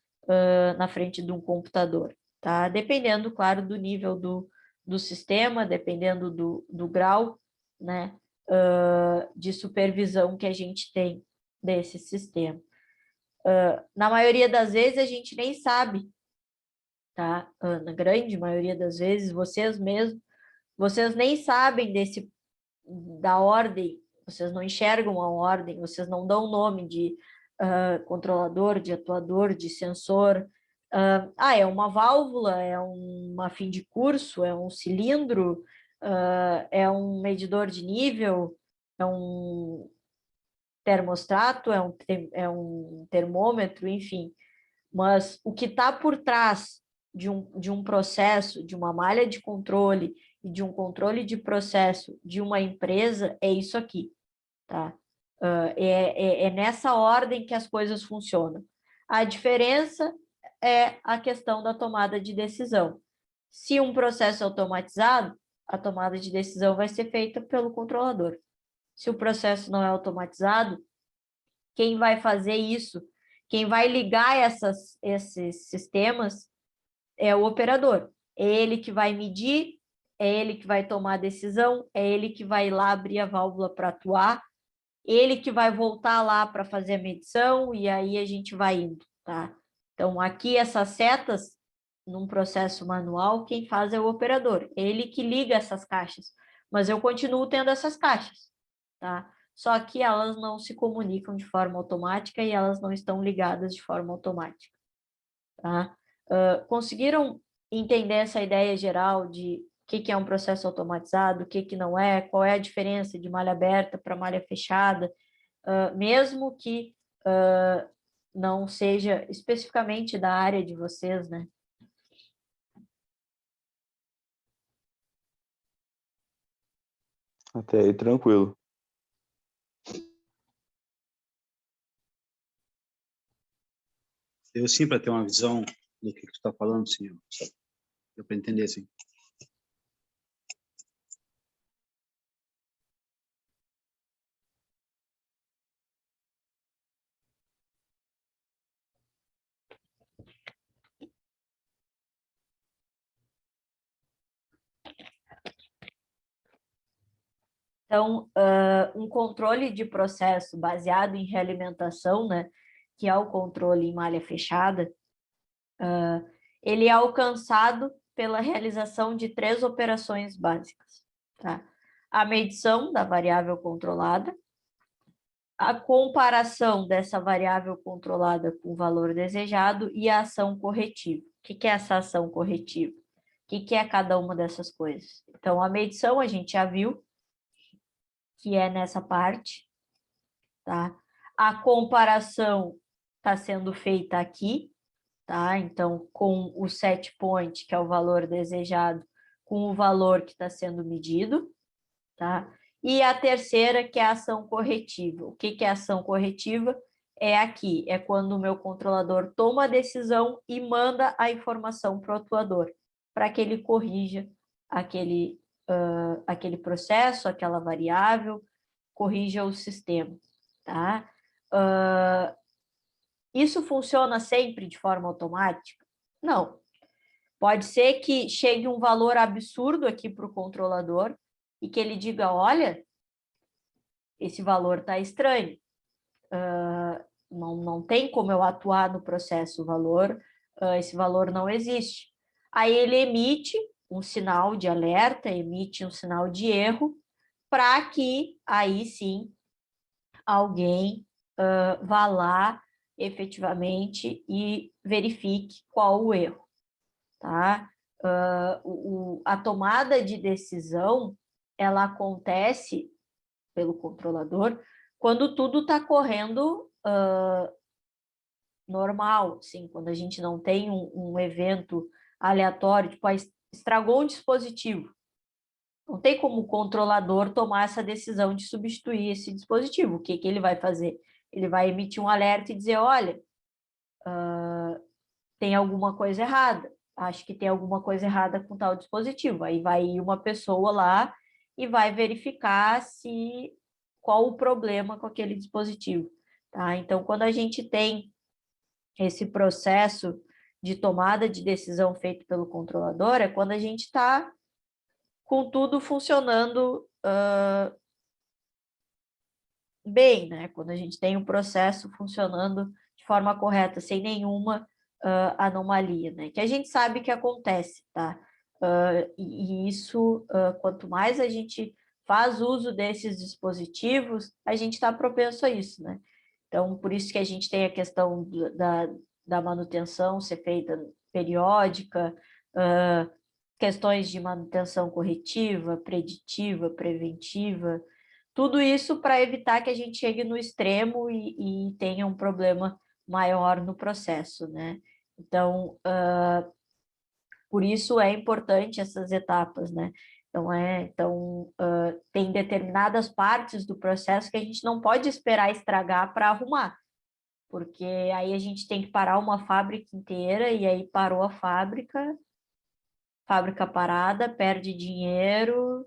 na frente de um computador, tá? Dependendo, claro, do nível do sistema, dependendo do grau, né, de supervisão que a gente tem desse sistema. Na maioria das vezes, a gente nem sabe, tá? Na grande maioria das vezes, vocês mesmos, vocês nem sabem da ordem, vocês não enxergam a ordem, vocês não dão nome de controlador, de atuador, de sensor. É uma válvula, é uma fim de curso, é um cilindro, é um medidor de nível, é um termostato, é um termômetro, enfim. Mas o que está por trás de um processo, de uma malha de controle e de um controle de processo de uma empresa é isso aqui, tá? É nessa ordem que as coisas funcionam. A diferença é a questão da tomada de decisão. Se um processo é automatizado, a tomada de decisão vai ser feita pelo controlador. Se o processo não é automatizado, quem vai fazer isso, quem vai ligar esses sistemas é o operador. É ele que vai medir, é ele que vai tomar a decisão, é ele que vai lá abrir a válvula para atuar, ele que vai voltar lá para fazer a medição e aí a gente vai indo, tá? Então, aqui essas setas, num processo manual, quem faz é o operador, ele que liga essas caixas, mas eu continuo tendo essas caixas, tá? Só que elas não se comunicam de forma automática e elas não estão ligadas de forma automática, tá? Conseguiram entender essa ideia geral de o que é um processo automatizado, o que não é, qual é a diferença de malha aberta para malha fechada, mesmo que não seja especificamente da área de vocês, né? Até aí tranquilo. Eu sim, para ter uma visão do que tu está falando, sim. Deu para entender, sim. Então, um controle de processo baseado em realimentação, né, que é o controle em malha fechada, ele é alcançado pela realização de 3 operações básicas, tá? A medição da variável controlada, a comparação dessa variável controlada com o valor desejado e a ação corretiva. O que é essa ação corretiva? O que é cada uma dessas coisas? Então, a medição a gente já viu, que é nessa parte, tá? A comparação está sendo feita aqui, tá? Então, com o set point, que é o valor desejado, com o valor que está sendo medido, tá? E a terceira, que é a ação corretiva. O que é a ação corretiva? É aqui, é quando o meu controlador toma a decisão e manda a informação para o atuador, para que ele corrija aquele processo, aquela variável, corrija o sistema, tá? Isso funciona sempre de forma automática? Não. Pode ser que chegue um valor absurdo aqui para o controlador e que ele diga, olha, esse valor está estranho, não tem como eu atuar no processo, esse valor não existe. Aí ele emite um sinal de alerta, emite um sinal de erro, para que aí sim alguém vá lá efetivamente e verifique qual o erro, tá? A tomada de decisão, ela acontece pelo controlador quando tudo está correndo normal, sim, quando a gente não tem um evento aleatório, tipo, estragou um dispositivo. Não tem como o controlador tomar essa decisão de substituir esse dispositivo. O que ele vai fazer? Ele vai emitir um alerta e dizer, olha, tem alguma coisa errada. Acho que tem alguma coisa errada com tal dispositivo. Aí vai ir uma pessoa lá e vai verificar qual o problema com aquele dispositivo. Tá? Então, quando a gente tem esse processo de tomada de decisão feito pelo controlador, é quando a gente está com tudo funcionando bem, né? Quando a gente tem um processo funcionando de forma correta, sem nenhuma anomalia, né? Que a gente sabe que acontece, tá? E isso, quanto mais a gente faz uso desses dispositivos, a gente está propenso a isso, né? Então, por isso que a gente tem a questão da manutenção ser feita periódica, questões de manutenção corretiva, preditiva, preventiva, tudo isso para evitar que a gente chegue no extremo e tenha um problema maior no processo, né? Então, por isso é importante essas etapas, né? Então, tem determinadas partes do processo que a gente não pode esperar estragar para arrumar, porque aí a gente tem que parar uma fábrica inteira e aí parou a fábrica parada, perde dinheiro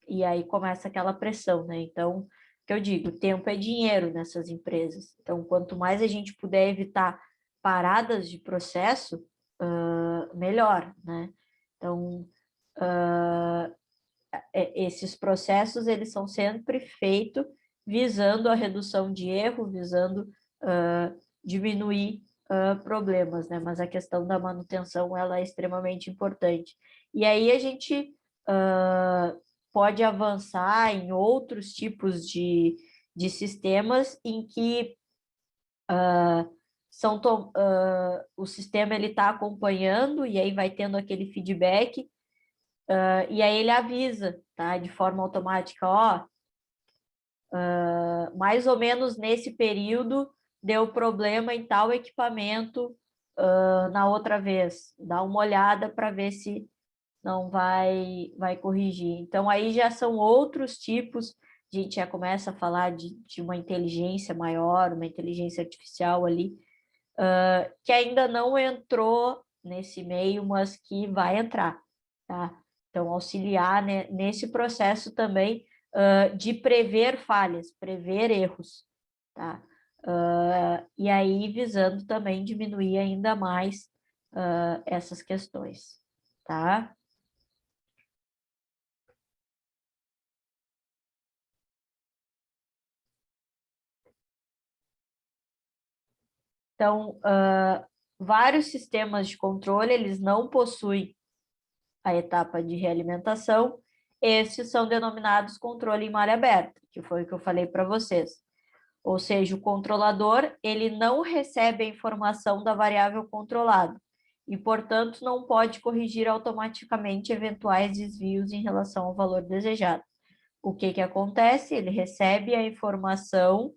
e aí começa aquela pressão, né? Então, que eu digo, tempo é dinheiro nessas empresas. Então, quanto mais a gente puder evitar paradas de processo, melhor, né? Então, esses processos, eles são sempre feitos visando a redução de erro, visando diminuir problemas, né? Mas a questão da manutenção, ela é extremamente importante. E aí a gente pode avançar em outros tipos de sistemas em que o sistema está acompanhando e aí vai tendo aquele feedback e aí ele avisa, tá? De forma automática, ó, mais ou menos nesse período deu problema em tal equipamento na outra vez. Dá uma olhada para ver se não vai corrigir. Então, aí já são outros tipos, a gente já começa a falar de uma inteligência maior, uma inteligência artificial ali, que ainda não entrou nesse meio, mas que vai entrar, tá? Então, auxiliar, né, nesse processo também de prever falhas, prever erros, tá? E aí visando também diminuir ainda mais essas questões, tá? Então, vários sistemas de controle, eles não possuem a etapa de realimentação. Esses são denominados controle em malha aberta, que foi o que eu falei para vocês. Ou seja, o controlador, ele não recebe a informação da variável controlada e, portanto, não pode corrigir automaticamente eventuais desvios em relação ao valor desejado. O que acontece? Ele recebe a informação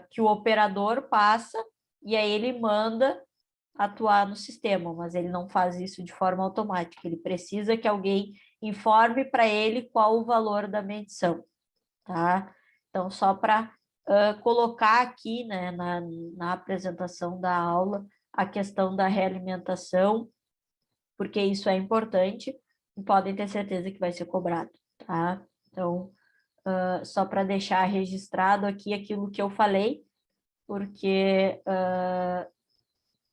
que o operador passa e aí ele manda atuar no sistema, mas ele não faz isso de forma automática. Ele precisa que alguém informe para ele qual o valor da medição, tá? Então, só para colocar aqui, né, na apresentação da aula, a questão da realimentação, porque isso é importante e podem ter certeza que vai ser cobrado, tá? Então, só para deixar registrado aqui aquilo que eu falei, porque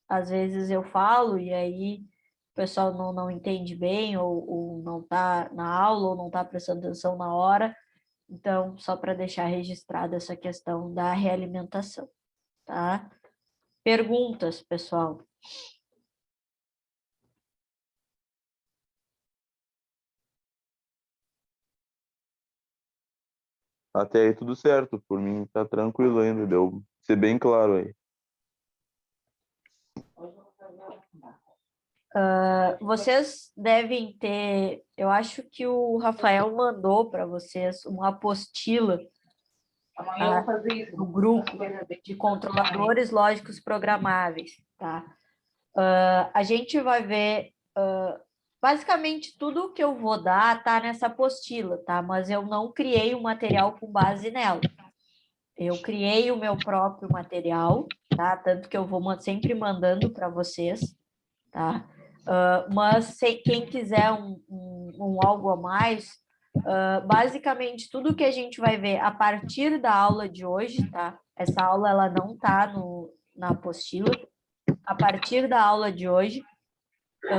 às vezes eu falo e aí o pessoal não entende bem, ou não está na aula, ou não está prestando atenção na hora. Então, só para deixar registrada essa questão da realimentação, tá? Perguntas, pessoal? Até aí tudo certo, por mim tá tranquilo ainda, deu ser bem claro aí. Vocês devem ter, eu acho que o Rafael mandou para vocês uma apostila no grupo de controladores lógicos programáveis, tá? A gente vai ver, basicamente tudo o que eu vou dar tá nessa apostila, tá? Mas eu não criei um material com base nela. Eu criei o meu próprio material, tá? Tanto que eu vou sempre mandando para vocês, tá? Mas quem quiser um algo a mais, basicamente tudo que a gente vai ver a partir da aula de hoje, tá? Essa aula ela não tá na apostila. A partir da aula de hoje,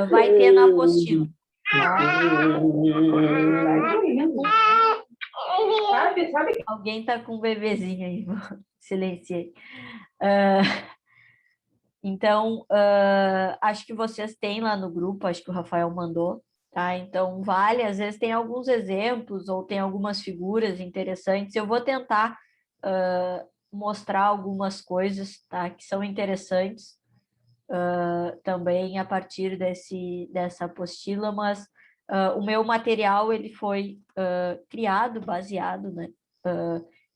vai ter na apostila. Tá? Alguém tá com um bebezinho aí, silenciei. Então, acho que vocês têm lá no grupo, acho que o Rafael mandou, tá? Então, vale, às vezes tem alguns exemplos ou tem algumas figuras interessantes. Eu vou tentar mostrar algumas coisas, tá? Que são interessantes também a partir dessa apostila, mas o meu material, ele foi criado, baseado, né?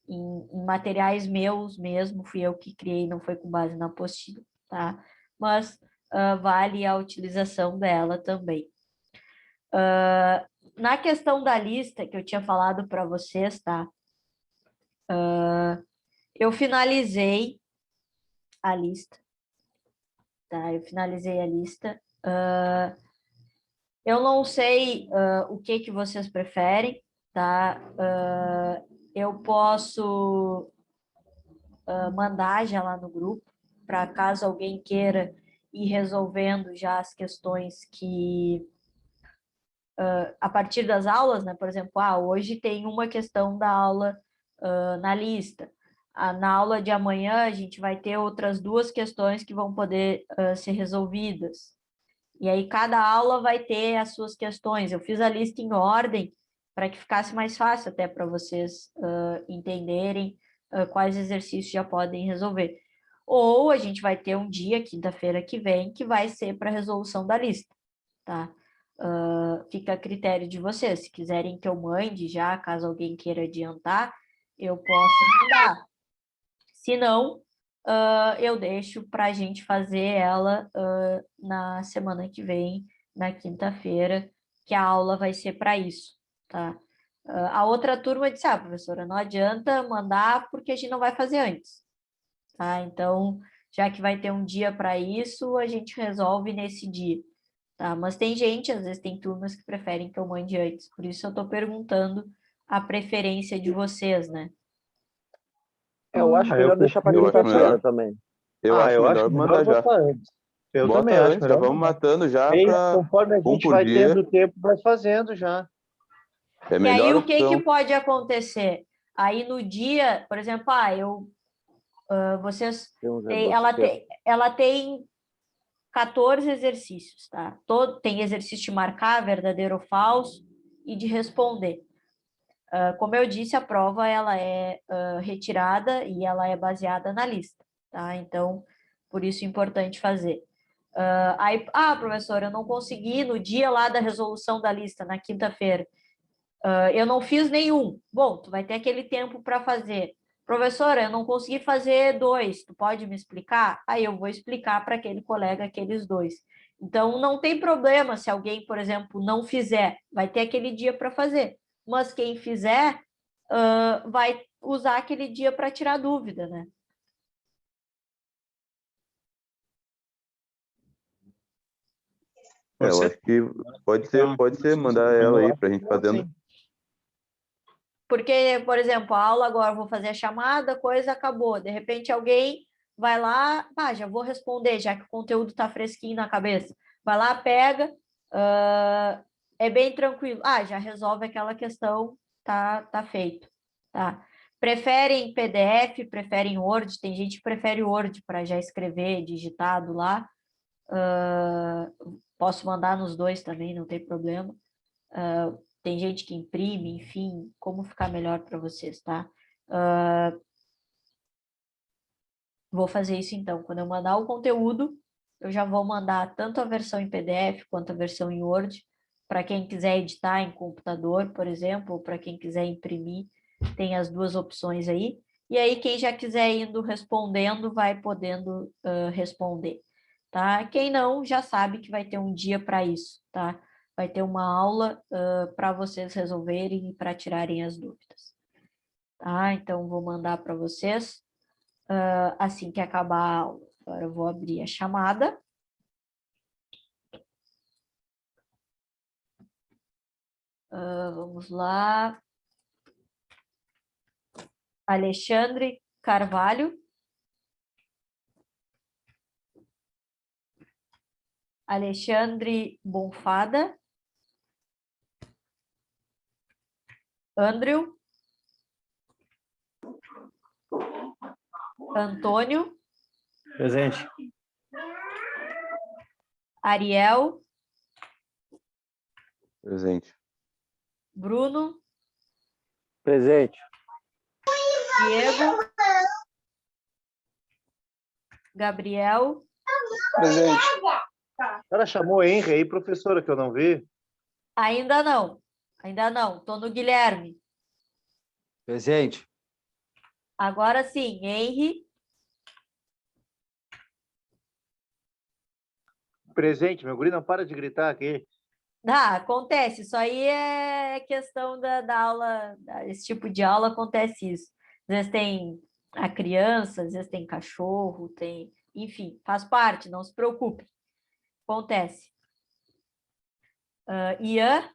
Em materiais meus mesmo, fui eu que criei, não foi com base na apostila, tá? Mas vale a utilização dela também. Na questão da lista que eu tinha falado para vocês, tá? Eu finalizei a lista, tá? Eu finalizei a lista. Eu não sei o que vocês preferem, tá? Eu posso mandar já lá no grupo, para caso alguém queira ir resolvendo já as questões que a partir das aulas, né? Por exemplo, hoje tem uma questão da aula na lista. Na aula de amanhã a gente vai ter outras 2 questões que vão poder ser resolvidas. E aí cada aula vai ter as suas questões. Eu fiz a lista em ordem para que ficasse mais fácil até para vocês entenderem quais exercícios já podem resolver. Ou a gente vai ter um dia, quinta-feira que vem, que vai ser para resolução da lista, tá? Fica a critério de vocês. Se quiserem que eu mande já, caso alguém queira adiantar, eu posso mandar. Se não, eu deixo para a gente fazer ela na semana que vem, na quinta-feira, que a aula vai ser para isso, tá? A outra turma disse, professora, não adianta mandar porque a gente não vai fazer antes, tá? Então, já que vai ter um dia para isso, a gente resolve nesse dia, tá? Mas tem gente, às vezes tem turmas que preferem que eu mande antes, por isso eu estou perguntando a preferência de vocês, né? Eu acho Eu melhor deixar para Eu acho quinta-feira melhor. também. Eu acho eu melhor acho melhor mandar já. botar antes. Eu Bota também acho antes, já melhor vamos botar. matando já Aí, para conforme a um gente por vai dia. tendo tempo, vai fazendo já. É a E aí, melhor o que opção. pode acontecer? Aí, no dia, por exemplo, vocês Tem uns têm, negócios ela tem 14 exercícios, tá? Tem exercício de marcar, verdadeiro ou falso, e de responder. Como eu disse, a prova ela é retirada e ela é baseada na lista, tá? Então, por isso é importante fazer. Professor, eu não consegui no dia lá da resolução da lista, na quinta-feira. Eu não fiz nenhum. Bom, tu vai ter aquele tempo para fazer. Professora, eu não consegui fazer 2, tu pode me explicar? Aí eu vou explicar para aquele colega aqueles 2. Então, não tem problema se alguém, por exemplo, não fizer, vai ter aquele dia para fazer. Mas quem fizer, vai usar aquele dia para tirar dúvida, né? Eu acho que pode ser mandar ela aí pra gente fazendo. Porque, por exemplo, a aula agora, eu vou fazer a chamada, coisa acabou. De repente, alguém vai lá, já vou responder, já que o conteúdo está fresquinho na cabeça. Vai lá, pega, é bem tranquilo. Já resolve aquela questão, tá feito. Tá? Preferem PDF, preferem Word, tem gente que prefere Word para já escrever digitado lá. Posso mandar nos dois também, não tem problema. Tem gente que imprime, enfim, como ficar melhor para vocês, tá? Vou fazer isso então. Quando eu mandar o conteúdo, eu já vou mandar tanto a versão em PDF quanto a versão em Word, para quem quiser editar em computador, por exemplo, ou para quem quiser imprimir, tem as duas opções aí. E aí, quem já quiser indo respondendo, vai podendo responder, tá? Quem não, já sabe que vai ter um dia para isso, tá? Vai ter uma aula para vocês resolverem e para tirarem as dúvidas. Tá? Então, vou mandar para vocês assim que acabar a aula. Agora eu vou abrir a chamada. Vamos lá. Alexandre Carvalho. Alexandre Bonfada. Andrew. Antônio. Presente. Ariel. Presente. Bruno. Presente. Diego. Gabriel. Presente. O cara chamou Henry aí, professora, que eu não vi. Ainda não. Ainda não. Estou no Guilherme. Presente. Agora sim, Henry. Presente, meu guri não para de gritar aqui. Acontece. Isso aí é questão da aula. Esse tipo de aula acontece isso. Às vezes tem a criança, às vezes tem cachorro, tem... Enfim, faz parte, não se preocupe. Acontece. Ian.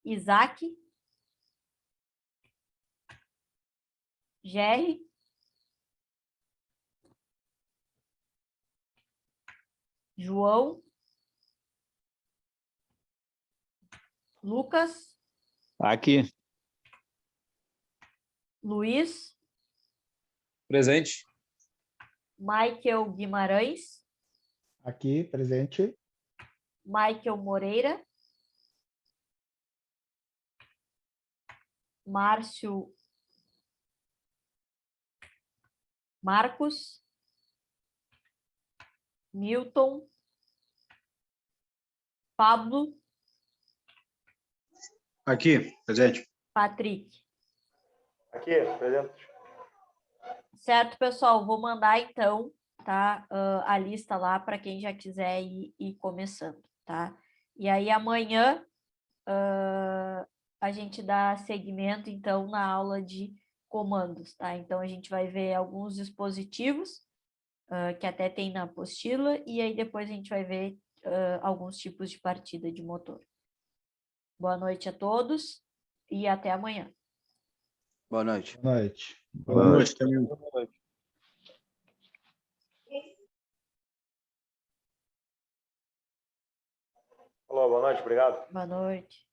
Isaac. Jerry. João. Lucas. Aqui. Luiz. Presente. Michael Guimarães. Aqui, presente. Michael Moreira. Márcio. Marcos. Milton. Pablo. Aqui, presente. Patrick. Aqui, presente. Certo, pessoal? Vou mandar, então, tá? A lista lá para quem já quiser ir começando, tá? E aí, amanhã, a gente dá seguimento, então, na aula de comandos, tá? Então, a gente vai ver alguns dispositivos que até tem na apostila, e aí depois a gente vai ver alguns tipos de partida de motor. Boa noite a todos e até amanhã. Boa noite. Boa noite. Boa noite também. Falou, boa noite, obrigado. Boa noite.